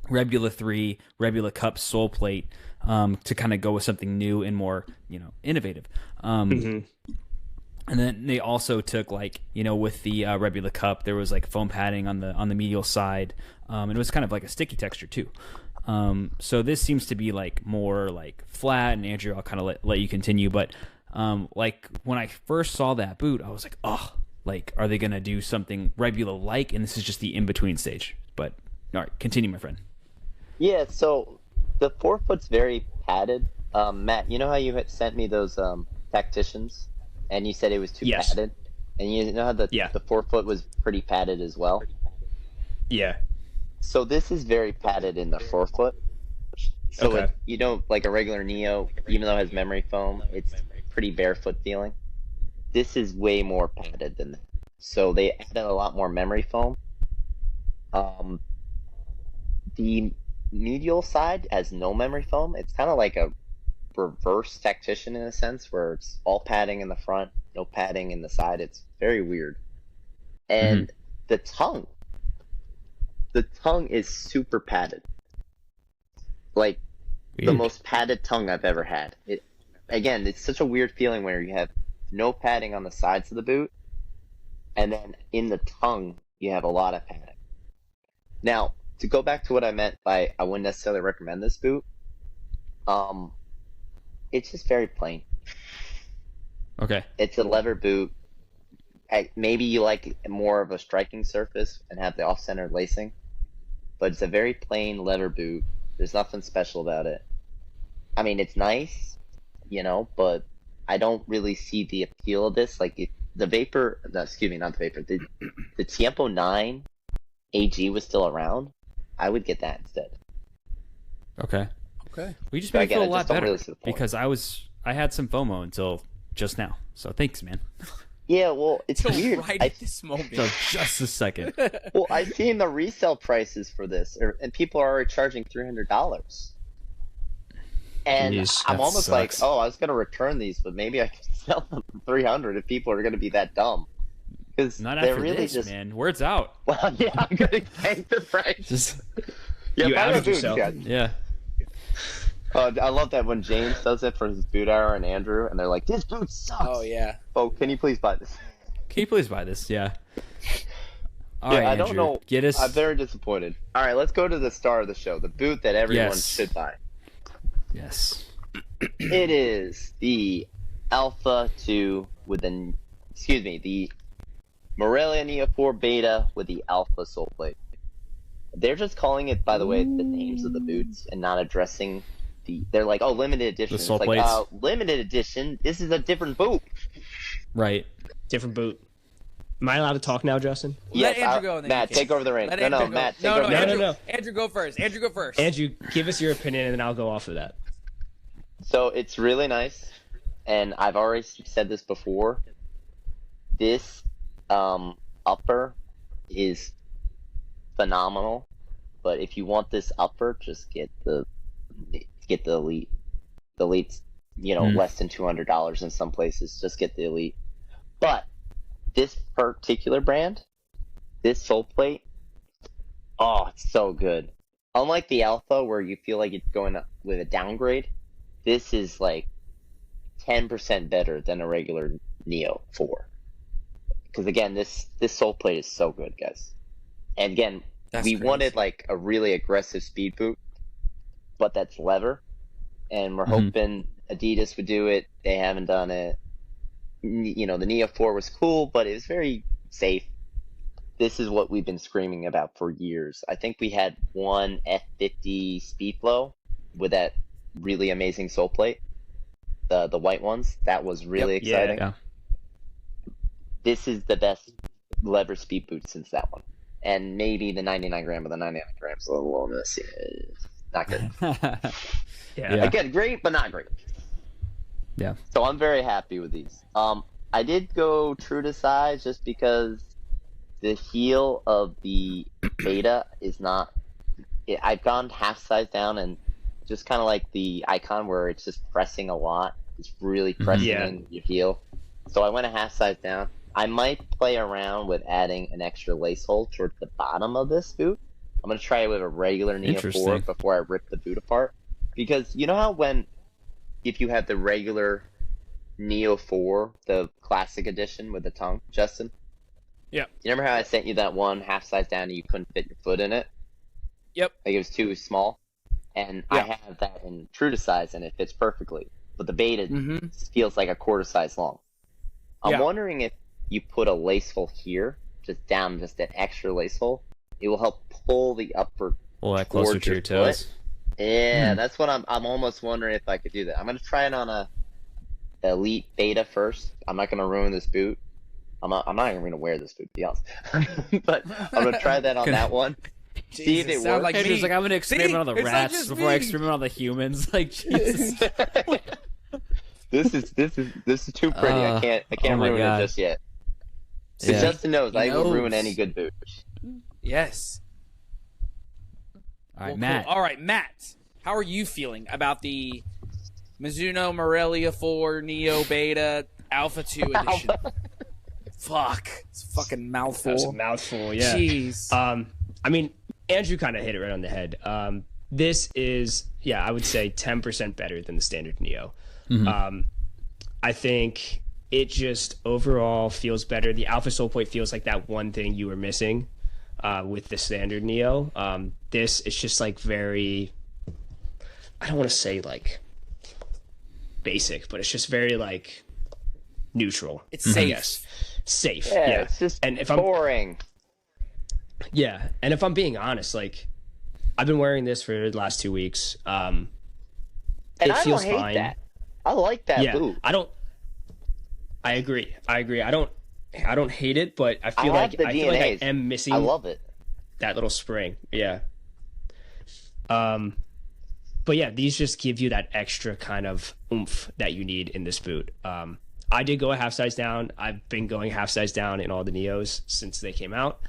Rebula 3 Rebula Cup sole plate to kind of go with something new and more, innovative? And then they also took like, with the Rebula Cup, there was like foam padding on the medial side, and it was kind of like a sticky texture too. So this seems to be like more like flat, and Andrew, I'll kind of let you continue, but like when I first saw that boot, I was like, oh, like, are they going to do something Rebula-like? And this is just the in-between stage. But, all right, continue, my friend. Yeah, so the forefoot's very padded. Matt, you know how you had sent me those tacticians, and you said it was too padded? And you know how the forefoot was pretty padded as well? Yeah. So this is very padded in the forefoot. So like a regular Neo, even though it has memory foam, it's pretty barefoot feeling. This is way more padded than that. So they added a lot more memory foam. The medial side has no memory foam. It's kind of like a reverse tactician in a sense, where it's all padding in the front, no padding in the side. It's very weird. And the tongue is super padded. Like the most padded tongue I've ever had. Again, it's such a weird feeling where you have no padding on the sides of the boot, and then in the tongue you have a lot of padding. Now, to go back to what I meant by I wouldn't necessarily recommend this boot, it's just very plain. Okay. It's a leather boot. Maybe you like more of a striking surface and have the off-center lacing, but it's a very plain leather boot. There's nothing special about it. I mean, it's nice, but I don't really see the appeal of this. Like, if the Vapor, excuse me, not the Vapor, the Tiempo 9 AG was still around, I would get that instead. Okay. We just made me again, feel a lot better, really see the point. because I had some FOMO until just now. So thanks, man. Yeah, well, it's So weird. right at this moment. So just a second. Well, I've seen the resale prices for this, and people are already charging $300. And Jeez, I'm that almost like, sucks. I was gonna return these, but maybe I can sell them for $300 if people are gonna be that dumb. Because Not they're after really this, just. man. Word's out. Well, yeah, I'm gonna tank the price. Just Yeah, You buy my outed boots, yourself. guys. yeah. I love that when James does it for his boot hour and Andrew, and they're like, "This boot sucks." Oh yeah. Oh, can you please buy this? Can you please buy this? Yeah. All Yeah, right, I don't Andrew, know. Get us. I'm very disappointed. All right, let's go to the star of the show, the boot that everyone Yes. should buy. Yes. It is the Alpha 2 with the Morelia Neo 4 Beta with the Alpha sole plate. They're just calling it, by the way, the names of the boots and not addressing they're like, oh, limited edition. The sole it's plates. like, limited edition, this is a different boot. Right. Different boot. Am I allowed to talk now, Justin? Let Andrew go. And then Matt, you can. take over the reins. Let No, Andrew go. Matt, take No, over the reins. Andrew, No. Andrew, go first. Andrew, go first. Andrew, give us your opinion, and then I'll go off of that. So it's really nice, and I've already said this before. This upper is phenomenal, but if you want this upper, just get the elite. The elite's less than $200 in some places. Just get the elite. But this particular brand, this sole plate, oh, it's so good. Unlike the Alpha, where you feel like it's going up with a downgrade, this is like 10% better than a regular Neo 4. Because again, this sole plate is so good, guys. And again, we wanted like a really aggressive speed boot, but that's leather, and we're hoping Adidas would do it. They haven't done it. The Neo 4 was cool, but it was very safe. this is what we've been screaming about for years. I think we had one F50 Speedflow with that really amazing sole plate, the white ones. That was really exciting. Yeah. This is the best lever speed boot since that one. And maybe the 99 gram, but the 99 grams a little low on this. Not good. Yeah. Again, great, but not great. Yeah. So I'm very happy with these. I did go true to size just because the heel of the beta is not. I've gone half size down and just kind of like the icon where it's just pressing a lot. It's really pressing in your heel. So I went a half size down. I might play around with adding an extra lace hole towards the bottom of this boot. I'm going to try it with a regular Neo 4 before I rip the boot apart. Because you know how if you have the regular Neo 4, the classic edition with the tongue, Justin? Yeah. You remember how I sent you that one half size down and you couldn't fit your foot in it? Yep. Like it was too small? And I have that in true to size and it fits perfectly. But the beta feels like a quarter size long. I'm wondering if you put a lace hole here, just an extra lace hole, it will help pull the upper closer to your toes. Yeah, that's what I'm almost wondering if I could do that. I'm gonna try it on a Elite Beta first. I'm not gonna ruin this boot. I'm not even gonna wear this boot, to be honest. But I'm gonna try that on that one. See if it works. Like Andrew's like, I'm gonna experiment on the rats before I experiment on the humans. Like, Jesus. This is too pretty. I can't ruin it just yet. But Justin knows I will ruin any good boot. Yes. All right, Matt. Cool. All right, Matt. How are you feeling about the Mizuno Morelia 4 Neo Beta Alpha 2 edition? Fuck. It's a fucking mouthful. That's a mouthful, yeah. Jeez. I mean, Andrew kind of hit it right on the head. This is, I would say 10% better than the standard Neo. I think it just overall feels better. The Alpha Soul Plate feels like that one thing you were missing with the standard Neo. This is just like very, I don't want to say like basic, but it's just very like neutral. It's safe. I guess. Safe. Yeah, it's just boring. And if I'm being honest, like I've been wearing this for the last 2 weeks. And it feels I don't hate fine. that. I like that boot. I agree. I don't hate it, but I feel like I am missing. I love it. That little spring. Yeah. But yeah, these just give you that extra kind of oomph that you need in this boot. I did go a half size down. I've been going half size down in all the Neos since they came out.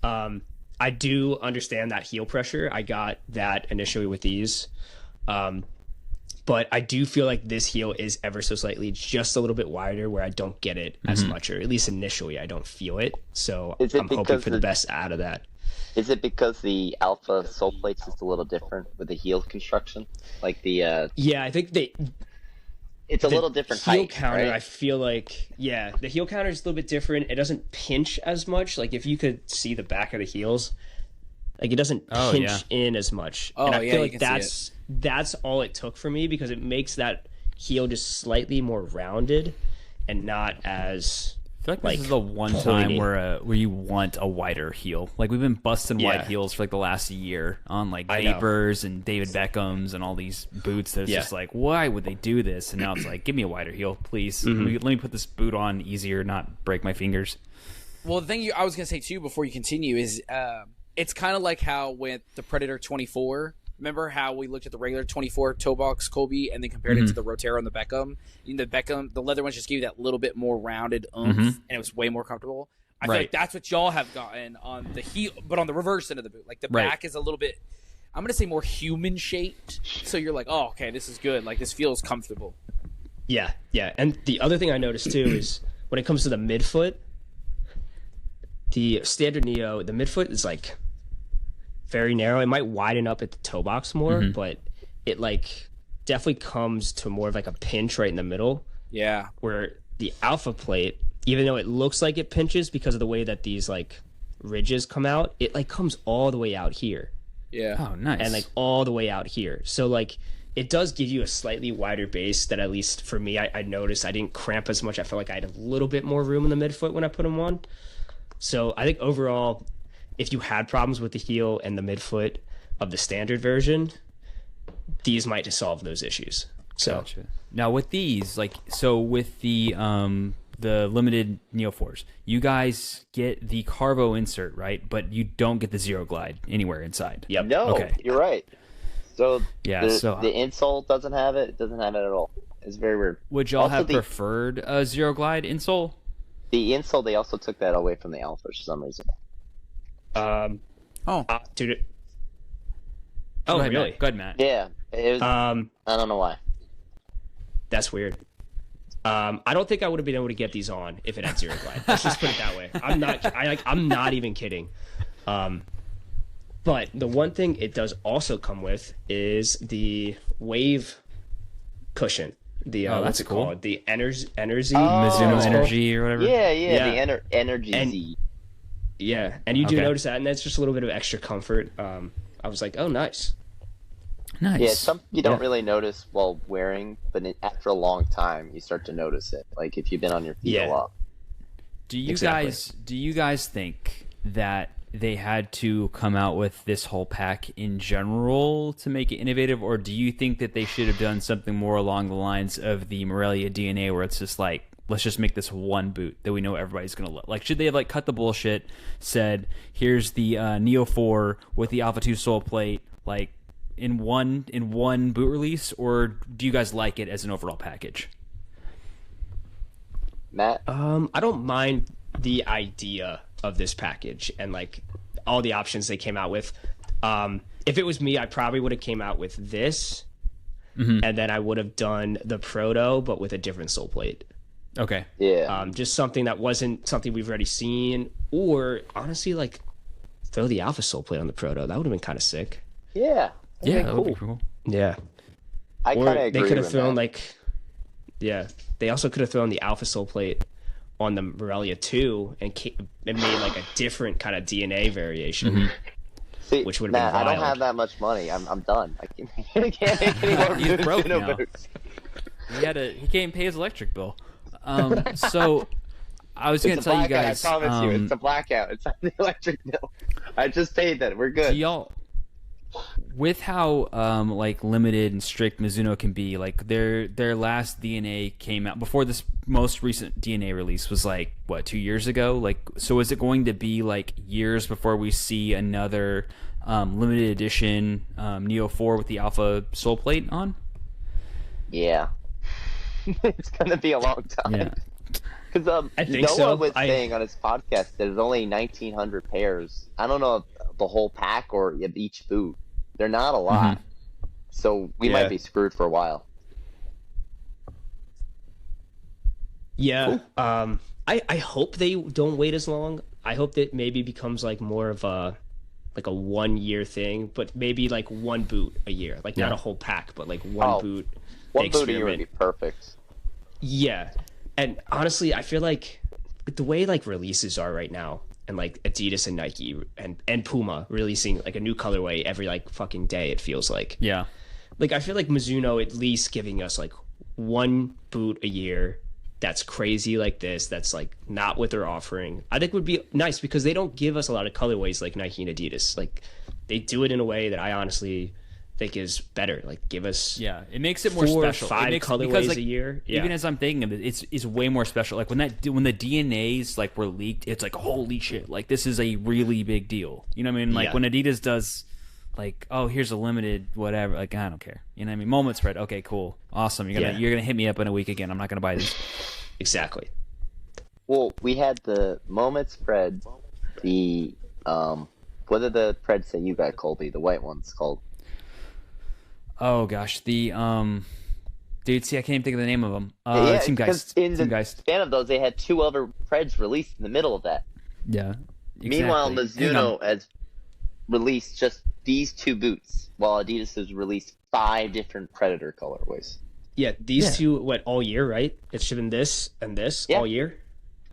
I do understand that heel pressure. I got that initially with these. But I do feel like this heel is ever so slightly just a little bit wider where I don't get it as much, or at least initially I don't feel it. So I'm hoping for the best out of that. Is it because the Alpha sole plate's just a little different with the heel construction? Like the Yeah, I think it's a little different heel height, counter, right? I feel like, the heel counter is a little bit different. It doesn't pinch as much. Like if you could see the back of the heels, like it doesn't pinch in as much. And I feel like that's all it took for me, because it makes that heel just slightly more rounded and not as I feel like this is the one time where you want a wider heel. Like we've been busting wide heels for like the last year on like Vapors and David Beckham's and all these boots. That's just like, why would they do this? And now it's like, give me a wider heel, please. Let me put this boot on easier, not break my fingers. Well, the thing I was gonna say too before you continue is it's kind of like how with the Predator 24. Remember how we looked at the regular 24 toe box Kobe and then compared it to the Rotero and the Beckham? The leather ones just gave you that little bit more rounded oomph, and it was way more comfortable. I feel like that's what y'all have gotten on the heel, but on the reverse end of the boot. Like the back is a little bit, I'm going to say more human shaped. So you're like, oh, okay, this is good. Like this feels comfortable. Yeah. And the other thing I noticed too is when it comes to the midfoot, the standard Neo, the midfoot is like very narrow. It might widen up at the toe box more, but it like definitely comes to more of like a pinch right in the middle. Yeah. Where the Alpha plate, even though it looks like it pinches because of the way that these like ridges come out, it like comes all the way out here. Yeah. Oh, nice. And like all the way out here. So like it does give you a slightly wider base that, at least for me, I noticed I didn't cramp as much. I felt like I had a little bit more room in the midfoot when I put them on. So I think overall, if you had problems with the heel and the midfoot of the standard version, these might solve those issues. So Gotcha. Now with these, like, so with the limited Neo 4s, you guys get the Carvo insert, right? But you don't get the Zero Glide anywhere inside. Yep. No, Okay. you're right. So Yeah, the, so- the insole doesn't have it. It doesn't have it at all. It's very weird. Would y'all Also, have the- preferred a Zero Glide insole? The insole, they also took that away from the Alpha for some reason. Dude. Go Oh, ahead, really? Matt. Go ahead, Matt. Yeah, it was, I don't know why. That's weird. I don't think I would have been able to get these on if it had Zero Glide. Let's just put it that way. I'm not even kidding. But the one thing it does also come with is the wave cushion. The Oh, what's that's it cool. called? The Energy. Mizuno it's called. Energy or whatever. Yeah, Yeah. the Energy And- Z. Yeah, and you do Okay. notice that, and that's just a little bit of extra comfort. I was like, oh, nice. Nice. Yeah, it's something you don't Yeah. really notice while wearing, but after a long time, you start to notice it. Like if you've been on your feet Yeah. a lot. Do you Exactly. guys think that they had to come out with this whole pack in general to make it innovative, or do you think that they should have done something more along the lines of the Morelia DNA, where it's just like, let's just make this one boot that we know everybody's gonna love? Like, should they have like cut the bullshit, said, here's the Neo 4 with the Alpha 2 sole plate, like in one boot release, or do you guys like it as an overall package? Matt? I don't mind the idea of this package and like all the options they came out with. If it was me, I probably would have came out with this, and then I would have done the Proto, but with a different sole plate. Okay. Yeah. Just something that wasn't something we've already seen, or honestly, like throw the Alpha sole plate on the Proto. That would have been kind of sick. yeah. Yeah, Okay, that would be cool. Yeah. I Or kind of agree they could have with thrown that. they also could have thrown the Alpha sole plate on the Morelia 2 and made like a different kind of DNA variation. See, which would've been Matt, I don't wild. have that much money. I'm done. I can't make any more He's broke Mizuno now. boots. He can't pay his electric bill. So I was gonna It's a tell you blackout, guys. I promise you, it's a blackout. It's not the electric bill. I just paid that. We're do good. y'all, with how like limited and strict Mizuno can be, like their last DNA came out before this most recent DNA release was like what, 2 years ago. Like, so is it going to be like years before we see another limited edition Neo 4 with the Alpha sole plate on? Yeah. It's gonna be a long time. Yeah. Because I think Noah so. was saying on his podcast that there's only 1,900 pairs. I don't know if the whole pack or of each boot. They're not a lot. So we Yeah. might be screwed for a while. Yeah. I hope they don't wait as long. I hope that maybe becomes like more of a 1 year thing, but maybe like one boot a year, like not Yeah. a whole pack, but like one Oh, boot. One they boot a year would be experiment. perfect. Yeah. And honestly, I feel like with the way like releases are right now, and like Adidas and Nike and Puma releasing like a new colorway every like fucking day, it feels like. Yeah. Like I feel like Mizuno at least giving us like one boot a year that's crazy like this, that's like not what they're offering, I think would be nice, because they don't give us a lot of colorways like Nike and Adidas. Like they do it in a way that I honestly think is better. Like give us Yeah, it makes it more 4 or special. 5 it makes, colorways because, like, a year. Yeah. Even as I'm thinking of it, it's way more special. Like when the DNAs like were leaked, it's like holy shit! Like this is a really big deal. You know what I mean? Like Yeah. when Adidas does, like, oh, here's a limited whatever. Like I don't care. You know what I mean? Moment spread. Okay, cool, awesome. You're gonna hit me up in a week again. I'm not gonna buy these. Exactly. Well, we had the moment spread, the what are the Preds that you got, Colby? The white ones called. Oh gosh, the dude. See, I can't even think of the name of them. Yeah, Team because Geist. in the Team Geist. span of those, they had 2 other Preds released in the middle of that. Yeah. Meanwhile, exactly. Hang on. Mizuno has released just these 2 boots, while Adidas has released 5 different Predator colorways. Yeah, these Yeah. two went all year, right? It's shipping this and this Yeah. all year.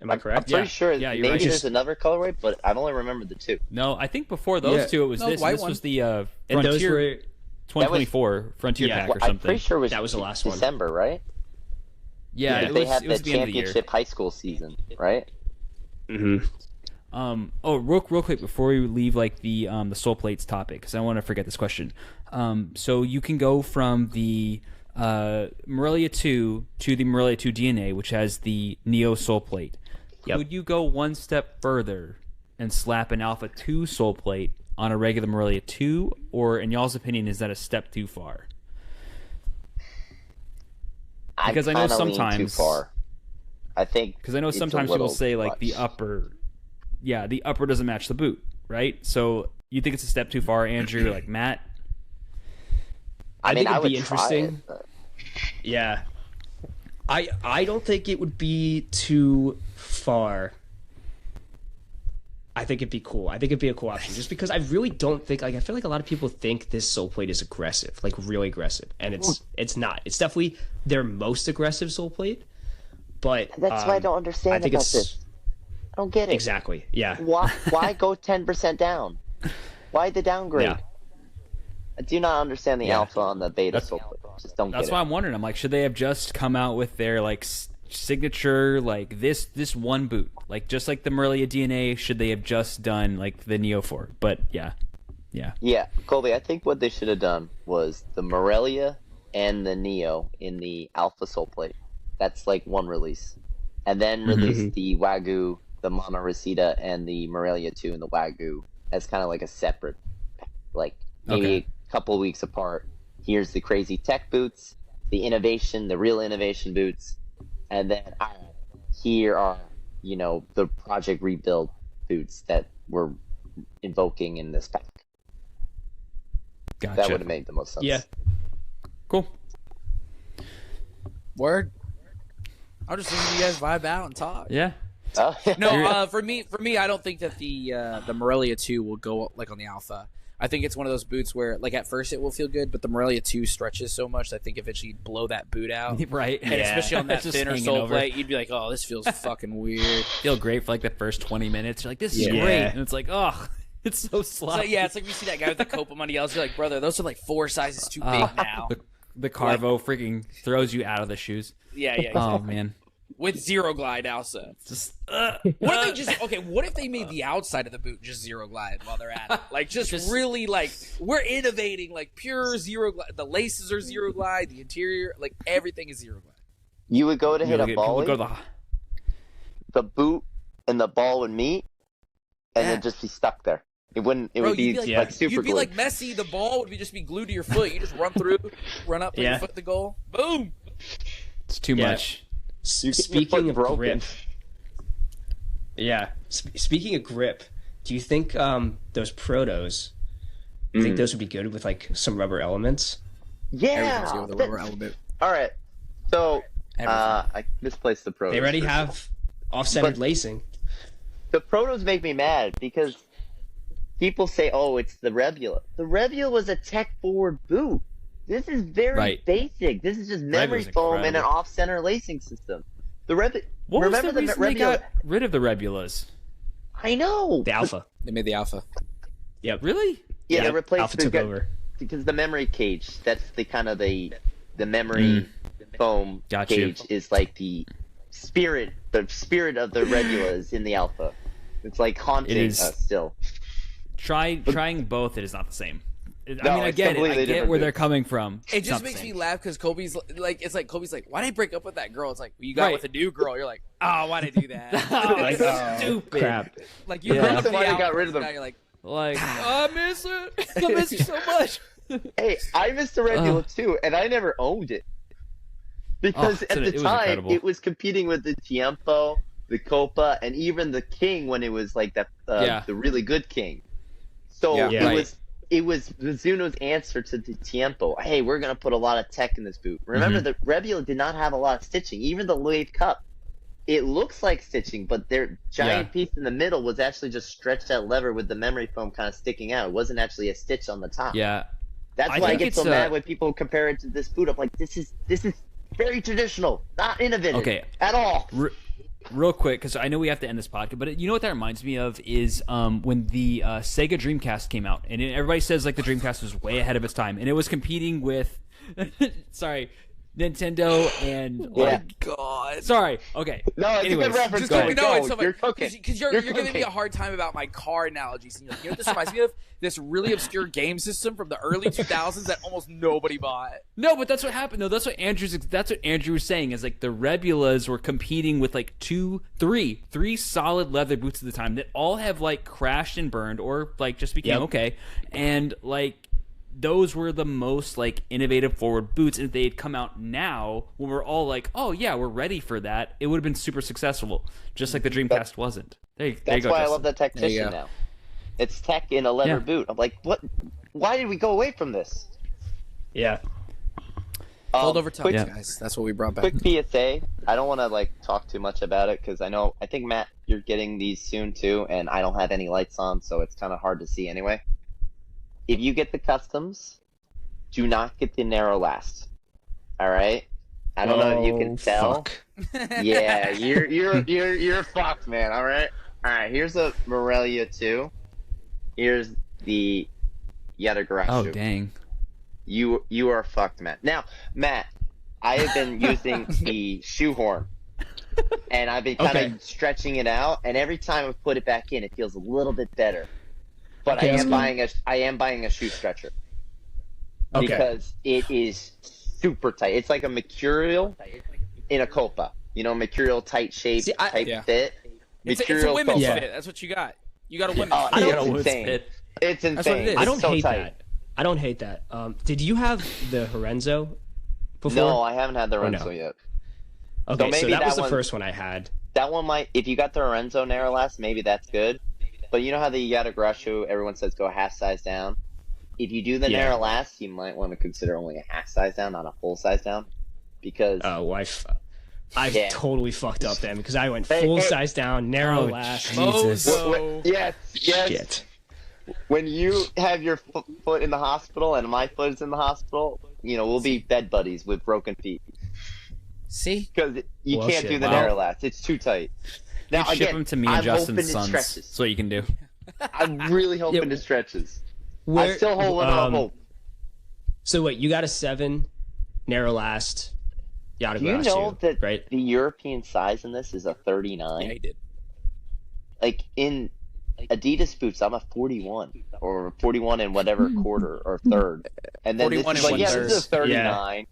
Am I I'm correct? pretty Yeah. sure Yeah, you're maybe right. there's another colorway, but I've only remembered the 2. No, I think before those Yeah. two, it was No, this. white This one. was the And those Frontier were 2024 Frontier Yeah. pack Well, or I'm something. pretty sure it was That was the last one. December, right? Yeah, Because it they was, had it was the the end of the year. championship high school season, right? Mhm. Real quick before we leave like the sole plates topic, because I don't want to forget this question. So you can go from the Morelia 2 to the Morelia 2 DNA, which has the Neo sole plate. Yep. Would you go one step further and slap an Alpha 2 sole plate on a regular Morelia 2, or in y'all's opinion, is that a step too far? Because I know sometimes too far. I think because I know sometimes people say like the upper doesn't match the boot, right? So you think it's a step too far, Andrew? Like Matt? I think it'd would be interesting. try it, Yeah. I don't think it would be too far. I think it'd be cool. I think it'd be a cool option, just because I really don't think, like, I feel like a lot of people think this sole plate is aggressive, like really aggressive, and it's not. It's definitely their most aggressive sole plate, but that's why I don't understand about this. I don't get it. Exactly. Yeah. Why go 10% down? Why the downgrade? Yeah. I do not understand the alpha on the beta sole plate. Just don't get it. That's why I'm wondering. I'm like, should they have just come out with their like signature, like this one boot, like just like the Morelia DNA? Should they have just done like the Neo 4? But yeah, Colby, I think what they should have done was the Morelia and the Neo in the Alpha sole plate. That's like one release, and then release the Wagyu, the Mono Reseda, and the Morelia 2 and the Wagyu as kind of like a separate, like maybe a couple weeks apart. Here's the crazy tech boots, the real innovation boots, and then here are, the Project Rebuild boots that we're invoking in this pack. gotcha. That would have made the most sense. Yeah. Cool. Word. I'll just listen to you guys vibe out and talk. Yeah. No, for me, I don't think that the Morelia 2 will go like on the Alpha. I think it's one of those boots where, like, at first it will feel good, but the Morelia 2 stretches so much that I think eventually you'd blow that boot out. Right. And especially on that Just thinner hanging sole over. plate, you'd be like, oh, this feels fucking weird. Feel great for like the first 20 minutes. You're like, this is Yeah. great, and it's like, oh, it's so sloppy. So, yeah, it's like we see that guy with the Copa money else. You're like, brother, those are like 4 sizes too big now. The Carvo freaking throws you out of the shoes. Yeah. Oh man. With zero glide also. Just What if they made the outside of the boot just zero glide while they're at it? Like just really like we're innovating, like pure zero glide. The laces are zero glide, the interior, like everything is zero glide. You would go to hit a people volley, go to the boot and the ball would meet, and then just be stuck there. It wouldn't. It would be like super You'd be glued. like Messi. The ball would just be glued to your foot. You just run through, run up, put your foot to the goal, boom. It's too much. Speaking of grip, speaking of grip, do you think those protos? Do you think those would be good with like some rubber elements? Yeah. With a rubber element. All right. So I misplaced the protos. They already have off-centered lacing. The protos make me mad because people say, "Oh, it's the Rebula." The Rebula was a tech-forward boot. This is very basic. This is just memory foam and an off-center lacing system. The What was the reason they got rid of the Rebulas? I know. The Alpha. They made the Alpha. Yep. Really? Yeah, they replaced Alpha took over. because the memory cage. That's the kind of the memory foam cage is like the spirit of the Rebulas in the Alpha. It's like haunting us still. Trying both, it is not the same. I it's get it. I completely get different where they're boots. coming from. It It's just not the makes me same. laugh because Kobe's like, why'd I break up with that girl? It's like, well, you got with a new girl. You're like, oh, why'd I do that? Like, Stupid. crap. Like you Yeah. brought up That's why the I got Alpha, rid of them. now you're like, I miss it. I miss you so much. Hey, I missed the Rebula too, and I never owned it because at the it was time incredible. it was competing with the Tiempo, the Copa, and even the King when it was like that the really good King. So it was Mizuno's answer to the Tiempo. Hey, we're gonna put a lot of tech in this boot. Remember, the Rebula did not have a lot of stitching. Even the Wave Cup, it looks like stitching, but their giant piece in the middle was actually just stretched out leather with the memory foam kind of sticking out. It wasn't actually a stitch on the top. Yeah. That's I why I think get it's, so mad when people compare it to this boot. I'm like, this is very traditional, not innovative at all. Real quick, because I know we have to end this podcast, but you know what that reminds me of is when the Sega Dreamcast came out, and everybody says like the Dreamcast was way ahead of its time, and it was competing with. Sorry, Nintendo and Yeah. like, God. Sorry. Okay. No, it's Anyways, a good reference. Just go keep ahead. going. Go. You're cooking. Because you're giving me a hard time about my car analogies. And you're like, you know what this reminds me of? This really obscure game system from the early 2000s that almost nobody bought. No, but that's what happened though. That's what Andrew was saying is like the Rebulas were competing with like three solid leather boots at the time that all have like crashed and burned or like just became okay. And like those were the most like innovative forward boots. And if they had come out now when we're all like, oh yeah, we're ready for that, it would have been super successful. Just like the Dreamcast wasn't. There you That's go, why I Justin. love the Tactician now. It's tech in a leather boot. I'm like, what? Why did we go away from this? Yeah. Fold over toes, Yeah. guys. That's what we brought back. Quick PSA. I don't want to like talk too much about it because I think Matt, you're getting these soon too, and I don't have any lights on, so it's kind of hard to see anyway. If you get the customs, do not get the narrow last. All right. I don't know if you can tell. Fuck. Yeah, you're fucked, man. All right. All right. Here's a Morelia 2. Here's the Yatagarasu. Oh dang. You are fucked, Matt. Now, Matt, I have been using the shoehorn, and I've been kind of stretching it out. And every time I put it back in, it feels a little bit better. But I am buying a shoe stretcher because it is super tight. It's like a mercurial in a Copa. You know, mercurial tight shape, fit. It's a Mercurial women's Copa. fit. That's what you got. You got a women's Oh, fit. it's insane. It's insane. That's what it is. It's I don't so hate tight. that. I don't hate that. Did you have the Horenzo before? No, I haven't had the Renzo no? yet. Okay, so maybe that was that the one- first one I had. That one might, if you got the Lorenzo Narrow last, maybe that's good. But you know how the Yatagarasu, everyone says go half size down? If you do the narrow last, you might want to consider only a half size down, not a full size down. Because I totally fucked up then because I went full size down, narrow last. Jesus. yes. Shit. When you have your foot in the hospital and my foot is in the hospital, you know, we'll be bed buddies with broken feet. See? Because you can't do the narrow last. It's too tight. Now, Ship them to me and I'm Justin's hoping it sons. stretches. That's what you can do. I'm really hoping it stretches. I still hold on hope. So wait, you got a 7, narrow last, Yatagarasu, Do you know that right? the European size in this is a 39? Yeah, he did. Like in Adidas boots, I'm a 41 or 41 in whatever quarter or third. And then this 41 is and like, yeah, one-third. this is a 39.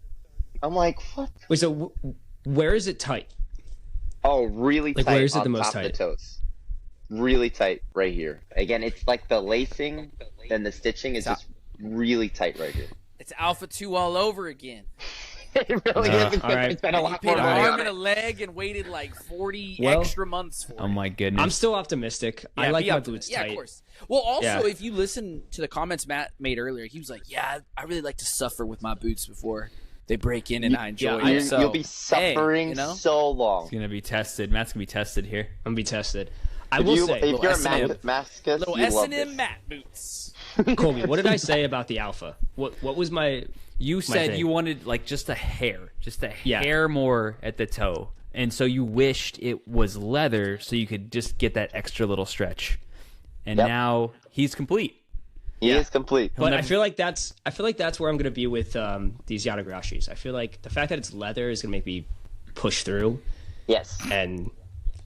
I'm like, what? Wait, so where is it tight? Oh, really Like, tight where is it on the most top tight? of the toes. Really tight right here. Again, it's like the lacing and the stitching is just really tight right here. It's Alpha 2 all over again. It really is. all right. It's been a You lot paid more an money arm on and a it. leg and waited like 40 Well- extra months for Oh it. my goodness. I'm still optimistic. I Yeah, like be my up to boots it. Yeah, tight. of course. Well, also, Yeah. if you listen to the comments Matt made earlier, he was like, "Yeah, I really like to suffer with my boots before they break in, and I enjoy it." So, You'll be suffering you know? so long. It's gonna be tested. Matt's gonna be tested here. I'm gonna be tested. I If, will say, if you're a S&M. masochist, Little you love S&M this. Matt boots. Colby, what did I say about the Alpha? What was my? You said thing. you wanted like just a hair more at the toe, and so you wished it was leather so you could just get that extra little stretch. And Yep. now he's complete. He is complete. But never- I feel like that's where I'm gonna be with these Yatagarashis. I feel like the fact that it's leather is gonna make me push through Yes. and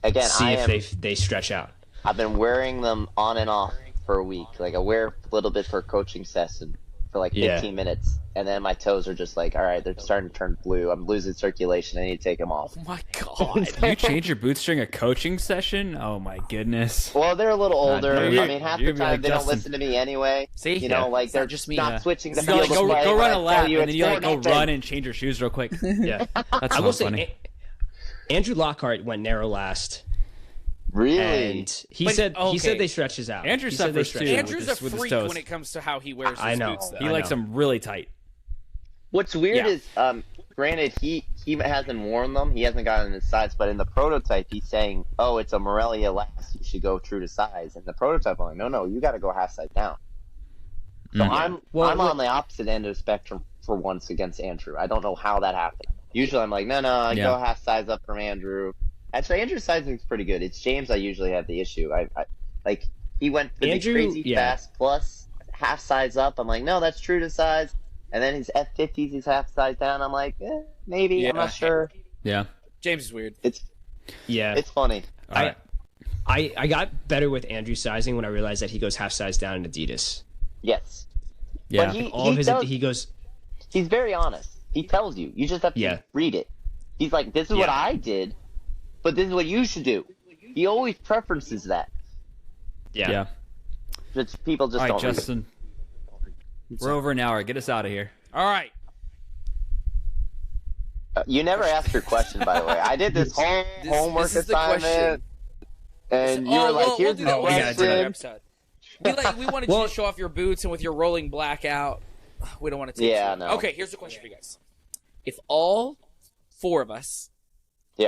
Again, see if they stretch out. I've been wearing them on and off for a week. Like I wear a little bit for a coaching session for like 15 minutes, and then my toes are just like, all right, they're starting to turn blue. I'm losing circulation. I need to take them off. Oh my god. You change your boots during a coaching session? Oh my goodness. Well, they're a little older. no, I mean, half the you're gonna be time like they don't Justin. listen to me anyway. See? You know, like It's they're not just me. not switching the You gotta, field like, of play. go when run I a tell lap, you and then it's you like go 4-0. run and change your shoes real quick. Yeah, That's I will so say funny. Andrew Lockhart went narrow last, Really? and he But- said okay. they stretches out. Andrew He said they suffers stretch too. out. Andrew's with a his freak toes. when it comes to how he wears his I know. boots, though. He likes them really tight. What's weird is, granted, he hasn't worn them. He hasn't gotten his size, but in the prototype, he's saying, "Oh, it's a Morelia last. You should go true to size." And the prototype, I'm like, "No, you got to go half size down." So I'm on the opposite end of the spectrum for once against Andrew. I don't know how that happened. Usually, I'm like, "No, I go half size up from Andrew." Actually, Andrew's sizing is pretty good. It's James I usually have the issue. I like he went for Andrew, the crazy yeah. fast plus half size up. I'm like, "No, that's true to size." And then his F50s, he's half size down. I'm like, maybe. Yeah. I'm not sure. Yeah. James is weird. It's Yeah. funny. All right. I got better with Andrew sizing when I realized that he goes half size down in Adidas. Yes. Yeah. But He goes. he's very honest. He tells you. You just have to read it. He's like, this is what I did, but this is what you should do. He always preferences that. Yeah. Just people just All right, don't read it. Justin. We're over an hour. Get us out of here. All right. You never asked your question, by the way. I did this whole homework this is the assignment, and you were like, "Here's the we'll do that question." episode. We wanted you to show off your boots, and with your rolling blackout, we don't want to take Yeah, too no. long. Okay, here's the question for you guys. If all four of us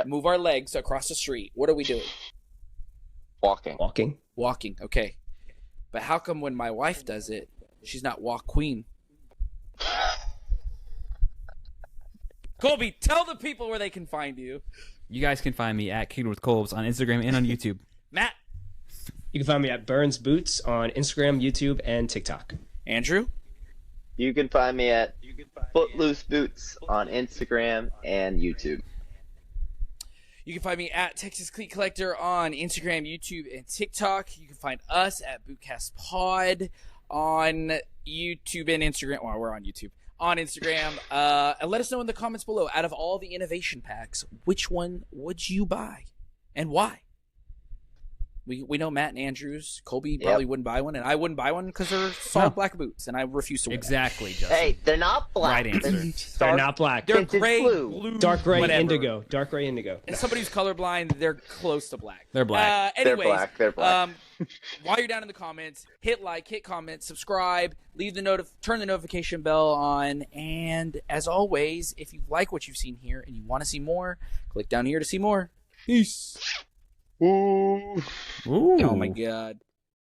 move our legs across the street, what are we doing? Walking. Walking, okay. But how come when my wife does it, she's not walk queen? Colby, tell the people where they can find you. You guys can find me at Kid with Colbs on Instagram and on YouTube. Matt. You can find me at Burns Boots on Instagram, YouTube, and TikTok. Andrew. You can find me at FOOTLOOSE Boots on Instagram and YouTube. You can find me at Texas Cleat Collector on Instagram, YouTube, and TikTok. You can find us at Bootcast Pod on YouTube and Instagram. Well, we're on YouTube. On Instagram. And let us know in the comments below, out of all the innovation packs, which one would you buy and why? We know Matt and Andrews. Colby probably wouldn't buy one, and I wouldn't buy one because they're solid black boots, and I refuse to wear them. Exactly, Justin. Hey, they're not black. Right answer. They're not black. They're Tinted gray, blue. blue, Dark gray whatever. indigo. Dark gray indigo. And somebody who's colorblind, they're close to black. They're black. Anyways, They're black. While you're down in the comments, hit like, hit comment, subscribe, leave the turn the notification bell on, and as always, if you like what you've seen here and you want to see more, click down here to see more. Peace. Ooh. Ooh. Oh my god.